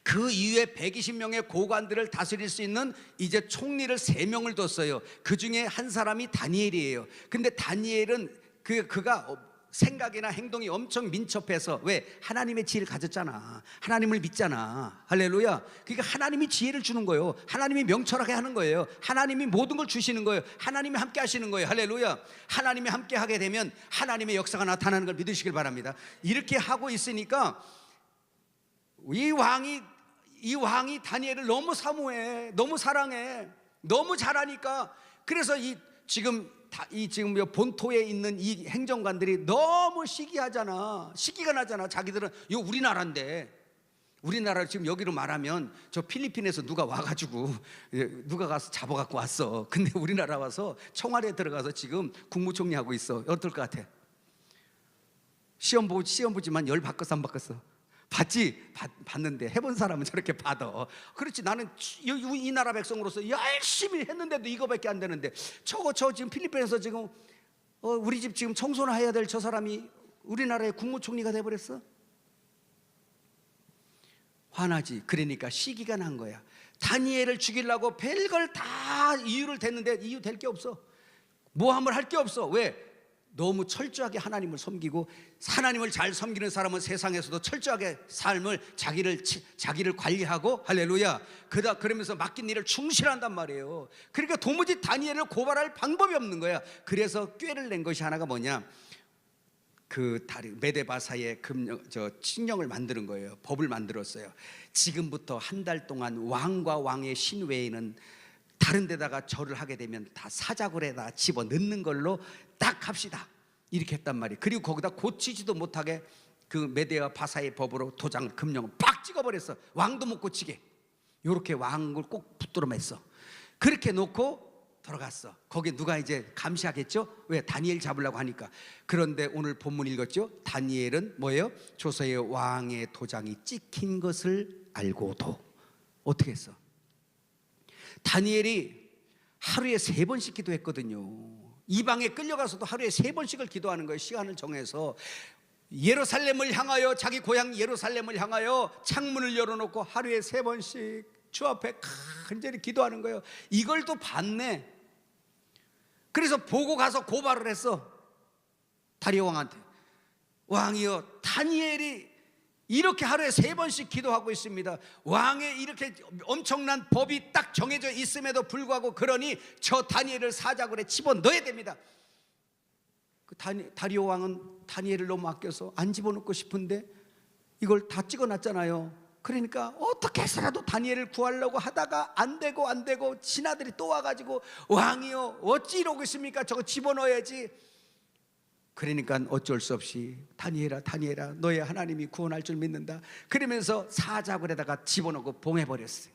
A: 그 이후에 120명의 고관들을 다스릴 수 있는 이제 총리를 3명을 뒀어요. 그 중에 한 사람이 다니엘이에요. 근데 다니엘은 그가 생각이나 행동이 엄청 민첩해서, 왜? 하나님의 지혜를 가졌잖아. 하나님을 믿잖아. 할렐루야. 그러니까 하나님이 지혜를 주는 거예요. 하나님이 명철하게 하는 거예요. 하나님이 모든 걸 주시는 거예요. 하나님이 함께 하시는 거예요. 할렐루야. 하나님이 함께 하게 되면 하나님의 역사가 나타나는 걸 믿으시길 바랍니다. 이렇게 하고 있으니까 이 왕이 다니엘을 너무 사모해, 너무 사랑해, 너무 잘하니까, 그래서 지금 본토에 있는 이 행정관들이 너무 시기하잖아. 시기가 나잖아. 자기들은 이거 우리나라인데, 우리나라 지금 여기로 말하면 저 필리핀에서 누가 와가지고 누가 가서 잡아갖고 왔어. 근데 우리나라 와서 청와대에 들어가서 지금 국무총리 하고 있어. 어떨 것 같아? 시험 보지만 열 바꿨어 안 바꿨어? 봤지? 봤는데 해본 사람은 저렇게 받아. 그렇지. 나는 이 나라 백성으로서 열심히 했는데도 이거밖에 안 되는데 저 지금 필리핀에서 지금 우리 집 지금 청소나 해야 될 저 사람이 우리나라의 국무총리가 돼버렸어? 화나지. 그러니까 시기가 난 거야. 다니엘을 죽이려고 별걸 다 이유를 댔는데 이유 될 게 없어. 모함을 할 게 없어. 왜? 너무 철저하게 하나님을 섬기고, 하나님을 잘 섬기는 사람은 세상에서도 철저하게 삶을 자기를 관리하고, 할렐루야, 그러면서 맡긴 일을 충실한단 말이에요. 그러니까 도무지 다니엘을 고발할 방법이 없는 거야. 그래서 꾀를 낸 것이 하나가 뭐냐, 그 메데바사의 칙령을 만드는 거예요. 법을 만들었어요. 지금부터 한 달 동안 왕과 왕의 신 외에는 다른 데다가 절을 하게 되면 다 사자굴에다 집어넣는 걸로 딱 합시다, 이렇게 했단 말이에요. 그리고 거기다 고치지도 못하게 그 메데와 바사의 법으로 도장을, 금령을 빡 찍어버렸어. 왕도 못 고치게. 이렇게 왕을 꼭 붙들어 맸어. 그렇게 놓고 들어갔어. 거기 누가 이제 감시하겠죠? 왜? 다니엘 잡으려고 하니까. 그런데 오늘 본문 읽었죠? 다니엘은 뭐예요? 조서의 왕의 도장이 찍힌 것을 알고도 어떻게 했어? 다니엘이 하루에 3번씩 기도했거든요. 이방에 끌려가서도 하루에 3번씩을 기도하는 거예요. 시간을 정해서 예루살렘을 향하여, 자기 고향 예루살렘을 향하여 창문을 열어놓고 하루에 3번씩 주 앞에 간절히 기도하는 거예요. 이걸 또 봤네. 그래서 보고 가서 고발을 했어. 다리오 왕한테. 왕이여, 다니엘이 이렇게 하루에 3번씩 기도하고 있습니다. 왕의 이렇게 엄청난 법이 딱 정해져 있음에도 불구하고, 그러니 저 다니엘을 사자굴에 집어넣어야 됩니다. 그 다리오 왕은 다니엘을 너무 아껴서 안 집어넣고 싶은데 이걸 다 찍어놨잖아요. 그러니까 어떻게 해서라도 다니엘을 구하려고 하다가 안 되고 신하들이 또 와가지고, 왕이요, 어찌 이러고 있습니까? 저거 집어넣어야지. 그러니까 어쩔 수 없이 다니엘아 너의 하나님이 구원할 줄 믿는다, 그러면서 사자굴에다가 집어넣고 봉해버렸어요.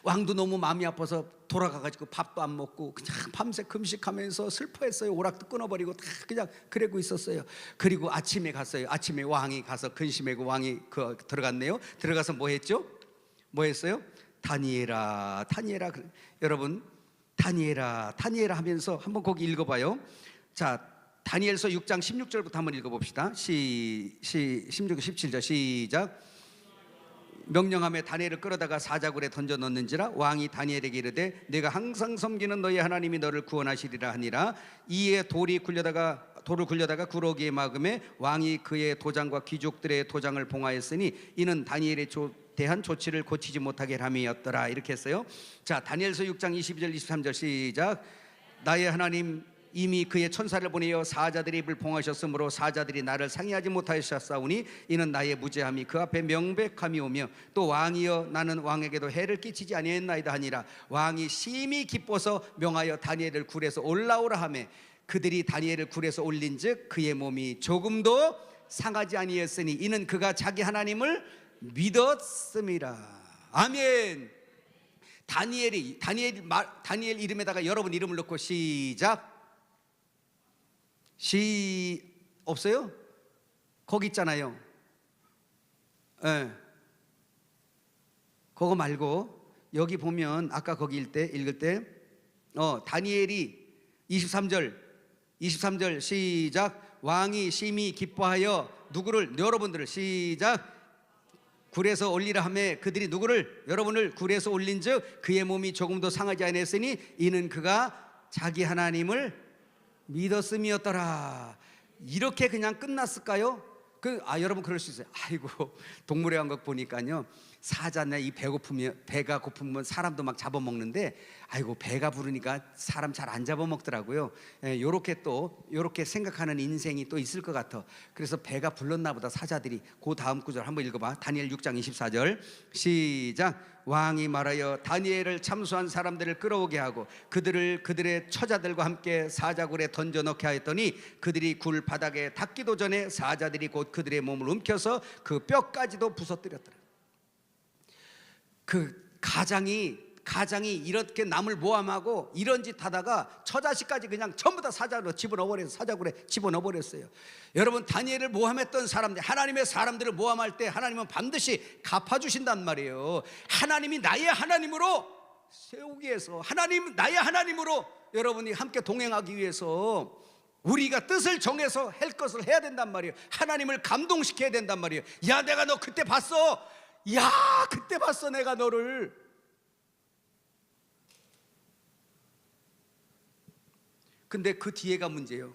A: 왕도 너무 마음이 아파서 돌아가가지고 밥도 안 먹고 그냥 밤새 금식하면서 슬퍼했어요. 오락도 끊어버리고 다 그냥 그러고 있었어요. 그리고 아침에 갔어요. 아침에 왕이 가서 근심하고 왕이 들어갔네요. 들어가서 뭐 했죠? 뭐 했어요? 다니엘아 여러분, 다니엘아 하면서 한번 거기 읽어봐요. 자, 다니엘서 6장 16절부터 한번 읽어봅시다. 16, 17절 시작. 명령함에 다니엘을 끌어다가 사자굴에 던져 넣는지라 왕이 다니엘에게 이르되 내가 항상 섬기는 너희 하나님이 너를 구원하시리라 하니라. 이에 돌을 굴려다가 구러기에 막음에 왕이 그의 도장과 귀족들의 도장을 봉하였으니 이는 다니엘의 대한 조치를 고치지 못하게 함이었더라. 이렇게 했어요. 자, 다니엘서 6장 22절 23절 시작. 나의 하나님 이미 그의 천사를 보내어 사자들의 입을 봉하셨으므로 사자들이 나를 상의하지 못하셨사오니 이는 나의 무죄함이 그 앞에 명백함이 오며 또 왕이여 나는 왕에게도 해를 끼치지 아니했나이다 하니라. 왕이 심히 기뻐서 명하여 다니엘을 굴에서 올라오라 하며 그들이 다니엘을 굴에서 올린즉 그의 몸이 조금도 상하지 아니했으니 이는 그가 자기 하나님을 믿었음이라. 아멘. 다니엘 이름에다가 여러분 이름을 넣고 시작. 없어요? 거기 있잖아요. 네. 그거 말고 여기 보면 아까 거기 읽을 때 다니엘이 23절 시작. 왕이 심히 기뻐하여 누구를? 여러분들을 시작. 굴에서 올리라 하매 그들이 누구를? 여러분을 굴에서 올린즉 그의 몸이 조금도 상하지 아니했으니 이는 그가 자기 하나님을 믿었음이었더라. 이렇게 그냥 끝났을까요? 여러분 그럴 수 있어요. 아이고, 동물의 왕국 보니까요, 사자나 이 배가 고프면 사람도 막 잡아먹는데, 아이고 배가 부르니까 사람 잘 안 잡아먹더라고요. 요렇게 생각하는 인생이 또 있을 것 같아. 그래서 배가 불렀나 보다 사자들이. 그 다음 구절 한번 읽어봐. 다니엘 6장 24절 시작. 왕이 말하여 다니엘을 참수한 사람들을 끌어오게 하고 그들의 처자들과 함께 사자굴에 던져 넣게 하였더니 그들이 굴 바닥에 닿기도 전에 사자들이 곧 그들의 몸을 움켜서 그 뼈까지도 부서뜨렸더라. 그 가장이 이렇게 남을 모함하고 이런 짓 하다가 처자식까지 그냥 전부 다 사자굴에 집어넣어버렸어요. 여러분, 다니엘을 모함했던 사람들, 하나님의 사람들을 모함할 때 하나님은 반드시 갚아주신단 말이에요. 하나님이 나의 하나님으로 세우기 위해서, 나의 하나님으로 여러분이 함께 동행하기 위해서 우리가 뜻을 정해서 할 것을 해야 된단 말이에요. 하나님을 감동시켜야 된단 말이에요. 야, 내가 너 그때 봤어. 그때 봤어 내가 너를. 근데 그 뒤에가 문제예요.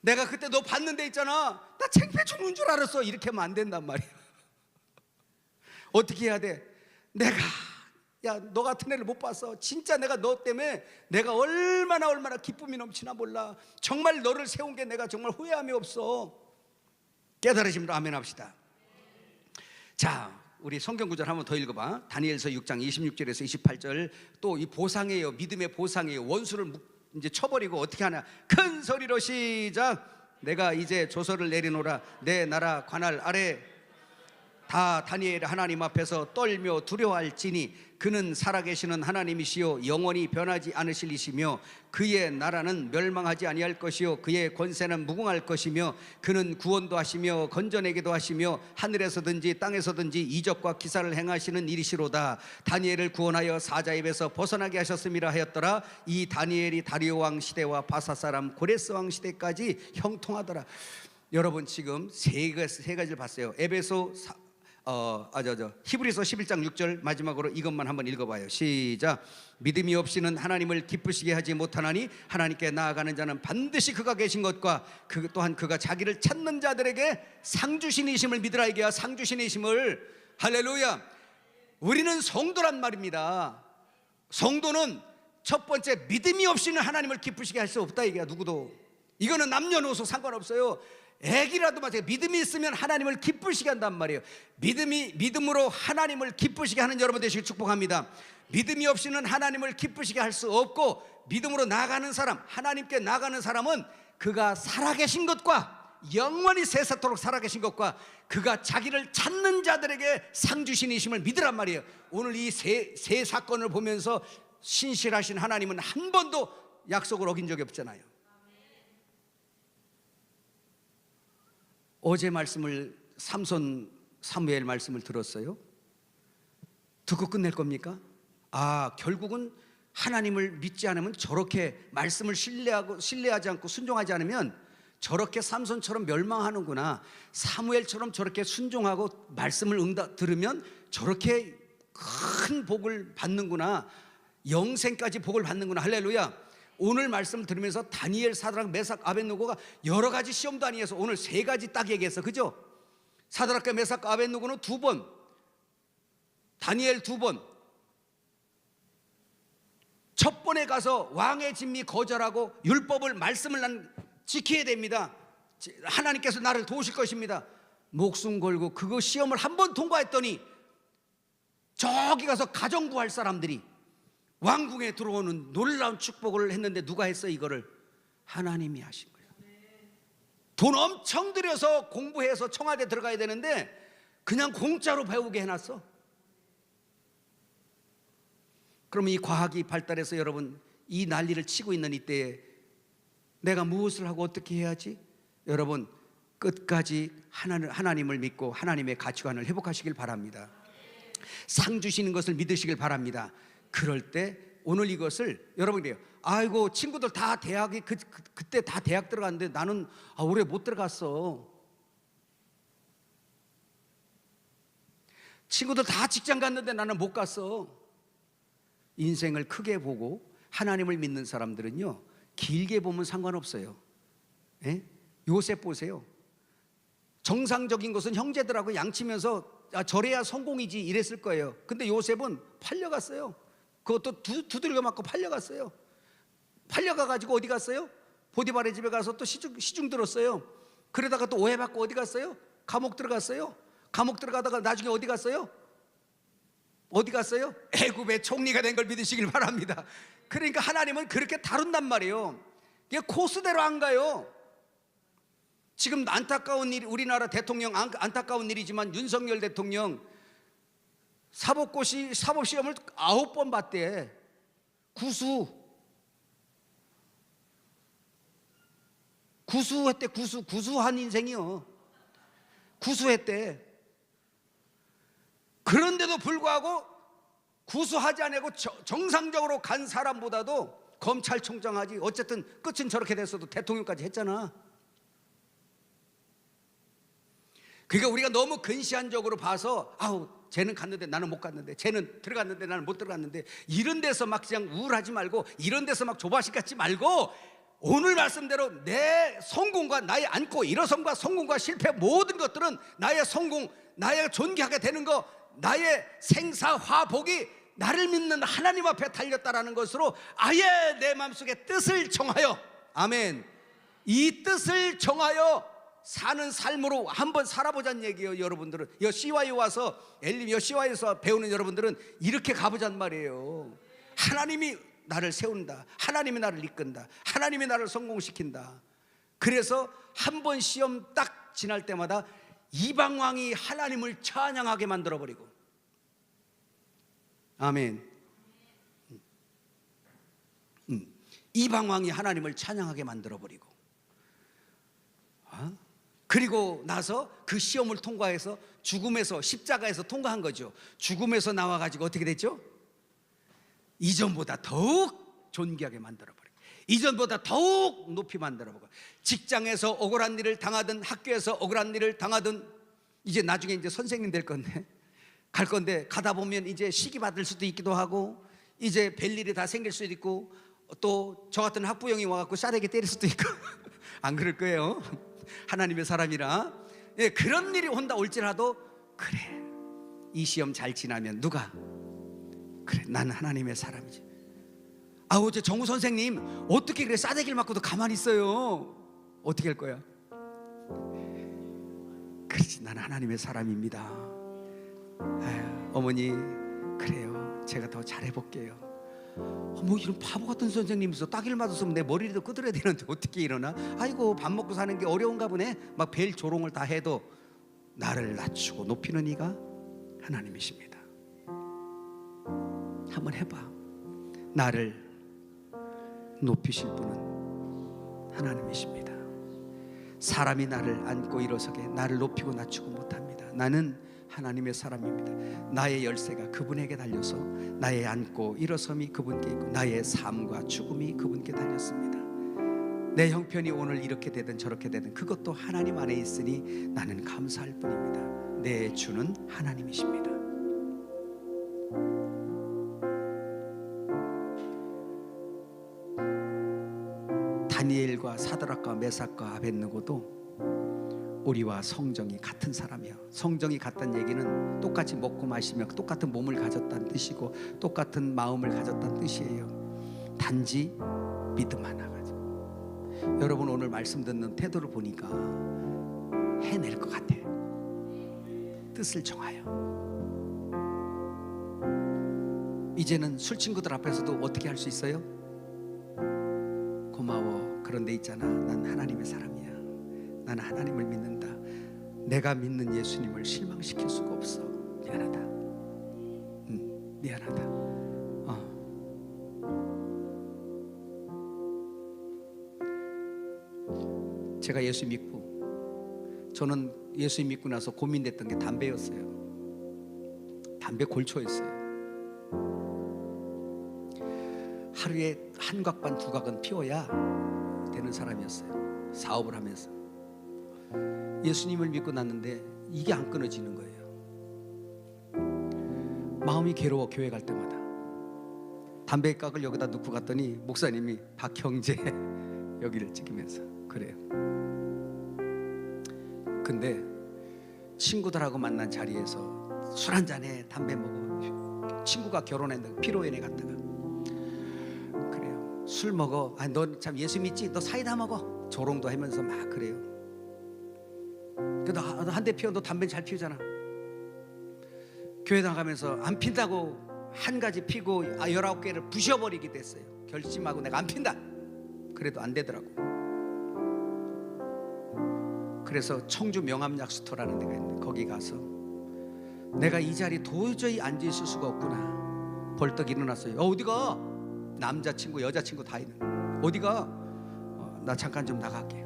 A: 내가 그때 너 봤는데 있잖아, 나 창피해 죽는 줄 알았어. 이렇게 하면 안 된단 말이야. 어떻게 해야 돼? 내가 야, 너 같은 애를 못 봤어. 진짜 내가 너 때문에 내가 얼마나 기쁨이 넘치나 몰라. 정말 너를 세운 게 내가 정말 후회함이 없어. 깨달으심으로 아멘 합시다. 자, 우리 성경 구절 한번 더 읽어봐. 다니엘서 6장 26절에서 28절. 또 이 보상이에요. 믿음의 보상이에요. 원수를 이제 쳐버리고 어떻게 하냐. 큰 소리로 시작. 내가 이제 조서를 내리노라. 내 나라 관할 아래 다 다니엘 하나님 앞에서 떨며 두려워할지니 그는 살아계시는 하나님이시요 영원히 변하지 않으실 이시며 그의 나라는 멸망하지 아니할 것이요 그의 권세는 무궁할 것이며 그는 구원도 하시며 건져내기도 하시며 하늘에서든지 땅에서든지 이적과 기사를 행하시는 이리시로다. 다니엘을 구원하여 사자 입에서 벗어나게 하셨음이라 하였더라. 이 다니엘이 다리오 왕 시대와 바사 사람 고레스 왕 시대까지 형통하더라. 여러분 지금 세 가지를 봤어요. 히브리서 11장 6절 마지막으로 이것만 한번 읽어봐요. 시작. 믿음이 없이는 하나님을 기쁘시게 하지 못하나니 하나님께 나아가는 자는 반드시 그가 계신 것과 또한 그가 자기를 찾는 자들에게 상주신이심을 믿으라. 이게야 상주신이심을. 할렐루야. 우리는 성도란 말입니다. 성도는 첫 번째 믿음이 없이는 하나님을 기쁘시게 할 수 없다. 이게야 누구도. 이거는 남녀노소 상관없어요. 애기라도 마찬가지. 믿음이 있으면 하나님을 기쁘시게 한단 말이에요. 믿음으로 하나님을 기쁘시게 하는 여러분 되시길 축복합니다. 믿음이 없이는 하나님을 기쁘시게 할 수 없고 믿음으로 나아가는 사람, 하나님께 나아가는 사람은 그가 살아계신 것과 영원히 세세토록 살아계신 것과 그가 자기를 찾는 자들에게 상 주신이심을 믿으란 말이에요. 오늘 이 세 사건을 보면서 신실하신 하나님은 한 번도 약속을 어긴 적이 없잖아요. 어제 말씀을 사무엘 말씀을 들었어요. 듣고 끝낼 겁니까? 결국은 하나님을 믿지 않으면 저렇게 말씀을 신뢰하지 않고 순종하지 않으면 저렇게 삼손처럼 멸망하는구나. 사무엘처럼 저렇게 순종하고 말씀을 들으면 저렇게 큰 복을 받는구나. 영생까지 복을 받는구나. 할렐루야. 오늘 말씀을 들으면서 다니엘, 사드락, 메삭, 아벳느고가 여러 가지 시험도 아니어서 오늘 세 가지 딱 얘기했어. 그죠? 사드락과 메삭, 아벳느고는 2번, 다니엘 2번. 첫 번에 가서 왕의 진미 거절하고 율법을 말씀을 난 지켜야 됩니다. 하나님께서 나를 도우실 것입니다. 목숨 걸고 그거 시험을 한 번 통과했더니 저기 가서 가정 구할 사람들이 왕궁에 들어오는 놀라운 축복을 했는데 누가 했어? 이거를 하나님이 하신 거예요. 돈 엄청 들여서 공부해서 청와대 들어가야 되는데 그냥 공짜로 배우게 해놨어. 그럼 이 과학이 발달해서 여러분 이 난리를 치고 있는 이때에 내가 무엇을 하고 어떻게 해야지? 여러분 끝까지 하나님을 믿고 하나님의 가치관을 회복하시길 바랍니다. 상 주시는 것을 믿으시길 바랍니다. 그럴 때 오늘 이것을 여러분이 돼요. 아이고 친구들 다 대학이 그때 다 대학 들어갔는데 나는 올해 못 들어갔어. 친구들 다 직장 갔는데 나는 못 갔어. 인생을 크게 보고 하나님을 믿는 사람들은요 길게 보면 상관없어요. 예? 요셉 보세요. 정상적인 것은 형제들하고 양치면서 저래야 성공이지 이랬을 거예요. 근데 요셉은 팔려갔어요. 그것도 두들겨 맞고 팔려갔어요. 팔려가가지고 어디 갔어요? 보디발의 집에 가서 또 시중 들었어요. 그러다가 또 오해받고 어디 갔어요? 감옥 들어갔어요. 감옥 들어가다가 나중에 어디 갔어요? 어디 갔어요? 애굽의 총리가 된 걸 믿으시길 바랍니다. 그러니까 하나님은 그렇게 다룬단 말이에요. 이게 코스대로 안 가요. 지금 안타까운 일, 우리나라 대통령 안타까운 일이지만 윤석열 대통령 사법시험을 9번 봤대. 구수했대. 구수한 인생이요. 구수했대. 그런데도 불구하고 구수하지 않고 정상적으로 간 사람보다도 검찰총장 하지. 어쨌든 끝은 저렇게 됐어도 대통령까지 했잖아. 그러니까 우리가 너무 근시안적으로 봐서 쟤는 갔는데 나는 못 갔는데, 쟤는 들어갔는데 나는 못 들어갔는데, 이런 데서 막 그냥 우울하지 말고, 이런 데서 막 조바심 갖지 말고 오늘 말씀대로 내 성공과 나의 앉고 일어섬과 성공과 실패 모든 것들은 나의 성공, 나의 존귀하게 되는 거, 나의 생사화복이 나를 믿는 하나님 앞에 달렸다라는 것으로 아예 내 마음속에 뜻을 정하여, 아멘, 이 뜻을 정하여 사는 삶으로 한번 살아보자는 얘기예요. 여러분들은 여시와에 와서, 엘림 여시와에서 배우는 여러분들은 이렇게 가보자는 말이에요. 하나님이 나를 세운다, 하나님이 나를 이끈다, 하나님이 나를 성공시킨다. 그래서 한 번 시험 딱 지날 때마다 이방왕이 하나님을 찬양하게 만들어버리고, 아멘. 이방왕이 하나님을 찬양하게 만들어버리고, 그리고 나서 그 시험을 통과해서 죽음에서, 십자가에서 통과한 거죠. 죽음에서 나와가지고 어떻게 됐죠? 이전보다 더욱 존귀하게 만들어버리고, 이전보다 더욱 높이 만들어버리고, 직장에서 억울한 일을 당하든 학교에서 억울한 일을 당하든, 이제 나중에 이제 선생님 될 건데, 갈 건데 가다 보면 이제 시기 받을 수도 있기도 하고, 이제 뵐 일이 다 생길 수도 있고, 또 저 같은 학부형이 와갖고 샤레게 때릴 수도 있고 안 그럴 거예요. 하나님의 사람이라. 예, 그런 일이 온다 올지라도, 그래, 이 시험 잘 지나면 누가, 그래, 나는 하나님의 사람이지. 어제 정우 선생님 어떻게 그래 싸대기를 맞고도 가만히 있어요? 어떻게 할 거야? 그렇지, 나는 하나님의 사람입니다. 아유, 어머니, 그래요, 제가 더 잘해볼게요. 뭐 이런 바보 같은 선생님이서 따기를 맞았으면 내 머리라도 끄드려야 되는데 어떻게 일어나? 아이고, 밥 먹고 사는 게 어려운가 보네. 막 벨 조롱을 다 해도 나를 낮추고 높이는 이가 하나님이십니다. 한번 해봐. 나를 높이실 분은 하나님이십니다. 사람이 나를 안고 일어서게 나를 높이고 낮추고 못합니다. 나는 하나님의 사람입니다. 나의 열쇠가 그분에게 달려서 나의 앉고 일어섬이 그분께 있고 나의 삶과 죽음이 그분께 달렸습니다. 내 형편이 오늘 이렇게 되든 저렇게 되든 그것도 하나님 안에 있으니 나는 감사할 뿐입니다. 내 주는 하나님이십니다. 다니엘과 사드락과 메삭과 아벳느고도 우리와 성정이 같은 사람이요. 성정이 같다는 얘기는 똑같이 먹고 마시며 똑같은 몸을 가졌다는 뜻이고 똑같은 마음을 가졌다는 뜻이에요. 단지 믿음 하나 가지고. 여러분 오늘 말씀 듣는 태도를 보니까 해낼 것 같아. 뜻을 정하여. 이제는 술 친구들 앞에서도 어떻게 할 수 있어요? 고마워. 그런데 있잖아, 난 하나님의 사람이야. 나는 하나님을 믿는다. 내가 믿는 예수님을 실망시킬 수가 없어. 미안하다. 미안하다. 제가 예수 믿고, 저는 예수 믿고 나서 고민됐던 게 담배였어요. 담배 골초였어요. 하루에 한 각 반 두 각은 피워야 되는 사람이었어요. 사업을 하면서. 예수님을 믿고 났는데 이게 안 끊어지는 거예요. 마음이 괴로워. 교회 갈 때마다 담배 깍을 여기다 넣고 갔더니 목사님이 박형제 여기를 찍으면서 그래요. 근데 친구들하고 만난 자리에서 술 한잔해, 담배 먹어. 친구가 결혼했는데 피로연에 갔다가 그래요. 술 먹어. 너 참 예수 믿지? 너 사이다 먹어. 조롱도 하면서 막 그래요. 너 한 대 피워. 너 담배 잘 피우잖아. 교회 나가면서 안 핀다고 한 가지 피고 19개를 부셔버리게 됐어요. 결심하고 내가 안 핀다. 그래도 안 되더라고. 그래서 청주 명암약수터라는 데가 있는데 거기 가서 내가 이 자리에 도저히 앉아있을 수가 없구나. 벌떡 일어났어요. 어디가? 남자친구 여자친구 다 있는. 어디가? 나 잠깐 좀 나갈게.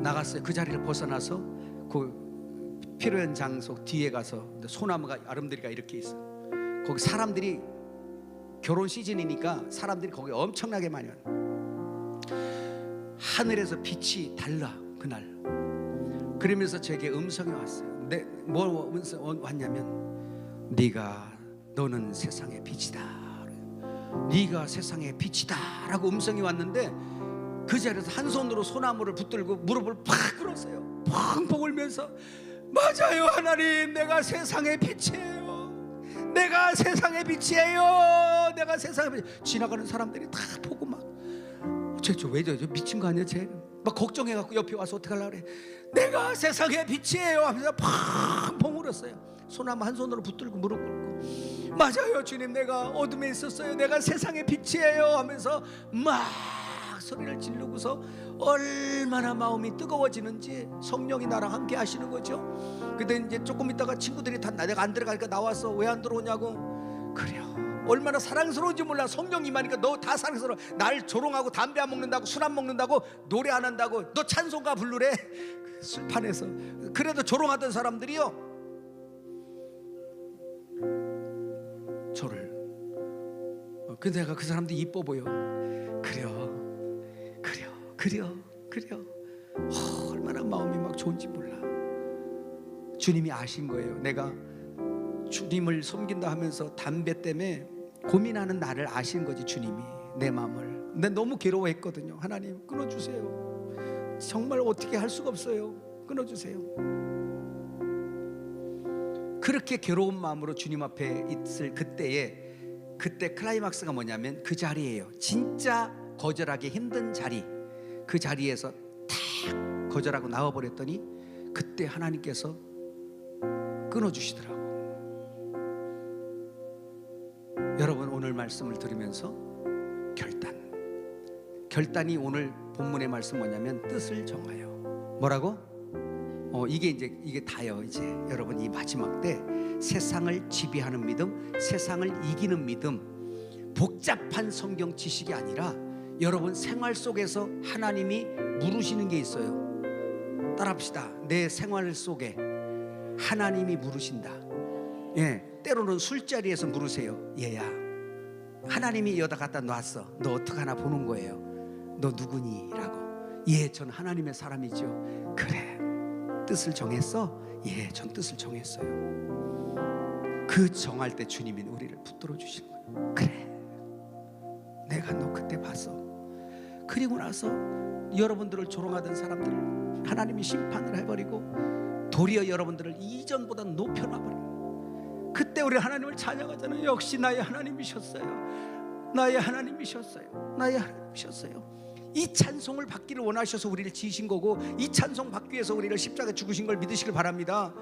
A: 나갔어요. 그 자리를 벗어나서 그 피로연 장소 뒤에 가서 소나무가 아름드리가 이렇게 있어. 거기 사람들이 결혼 시즌이니까 사람들이 거기 엄청나게 많이 와. 하늘에서 빛이 달라 그날. 그러면서 제게 음성이 왔어요. 뭘 왔냐면 너는 세상의 빛이다. 네가 세상의 빛이다 라고 음성이 왔는데 그 자리에서 한 손으로 소나무를 붙들고 무릎을 팍 꿇었어요. 펑펑 울면서 맞아요 하나님, 내가 세상의 빛이에요. 내가 세상의 빛이에요. 내가 세상의 빛. 지나가는 사람들이 다 보고 막 쟤 왜 저저 미친 거 아니야 쟤? 막 걱정해갖고 옆에 와서 어떻게 하려고 그래. 내가 세상의 빛이에요 하면서 펑펑 울었어요. 소나무 한 손으로 붙들고 무릎 꿇고 맞아요 주님, 내가 어둠에 있었어요. 내가 세상의 빛이에요 하면서 막 소리를 지르고서 얼마나 마음이 뜨거워지는지 성령이 나랑 함께 하시는 거죠. 근데 이제 조금 있다가 친구들이 다 내가 안 들어가니까 나와서 왜 안 들어오냐고. 그래요, 얼마나 사랑스러운지 몰라. 성령 임하니까 너 다 사랑스러워. 날 조롱하고 담배 안 먹는다고 술 안 먹는다고 노래 안 한다고 너 찬송가 부르래. 술판에서 그래도 조롱하던 사람들이요 저를 근데 내가 그 사람들이 이뻐 보여. 그래요. 얼마나 마음이 막 좋은지 몰라. 주님이 아신 거예요. 내가 주님을 섬긴다 하면서 담배 때문에 고민하는 나를 아신 거지. 주님이 내 마음을. 근데 너무 괴로워했거든요. 하나님 끊어주세요. 정말 어떻게 할 수가 없어요. 끊어주세요. 그렇게 괴로운 마음으로 주님 앞에 있을 그때 클라이막스가 뭐냐면 그 자리예요. 진짜 거절하기 힘든 자리. 그 자리에서 탁 거절하고 나와버렸더니 그때 하나님께서 끊어주시더라고. 여러분 오늘 말씀을 들으면서 결단이 오늘 본문의 말씀 뭐냐면 뜻을 정하여. 뭐라고? 이게 다요. 이제 여러분 이 마지막 때 세상을 지배하는 믿음, 세상을 이기는 믿음, 복잡한 성경 지식이 아니라 여러분 생활 속에서 하나님이 물으시는 게 있어요. 따라합시다. 내 생활 속에 하나님이 물으신다. 때로는 술자리에서 물으세요. 얘야, 하나님이 여기다 갖다 놨어. 너 어떡하나 보는 거예요. 너 누구니? 라고. 예, 전 하나님의 사람이죠. 그래, 뜻을 정했어? 예, 전 뜻을 정했어요. 그 정할 때 주님이 우리를 붙들어 주시는 거예요. 그래, 내가 너 그때 봤어. 그리고 나서 여러분들을 조롱하던 사람들을 하나님이 심판을 해버리고 도리어 여러분들을 이전보다 높여놔버려요. 그때 우리 하나님을 찬양하잖아요. 역시 나의 하나님이셨어요. 나의 하나님이셨어요. 나의 하나님이셨어요. 이 찬송을 받기를 원하셔서 우리를 지으신 거고, 이 찬송 받기 위해서 우리를 십자가에 죽으신 걸 믿으시길 바랍니다.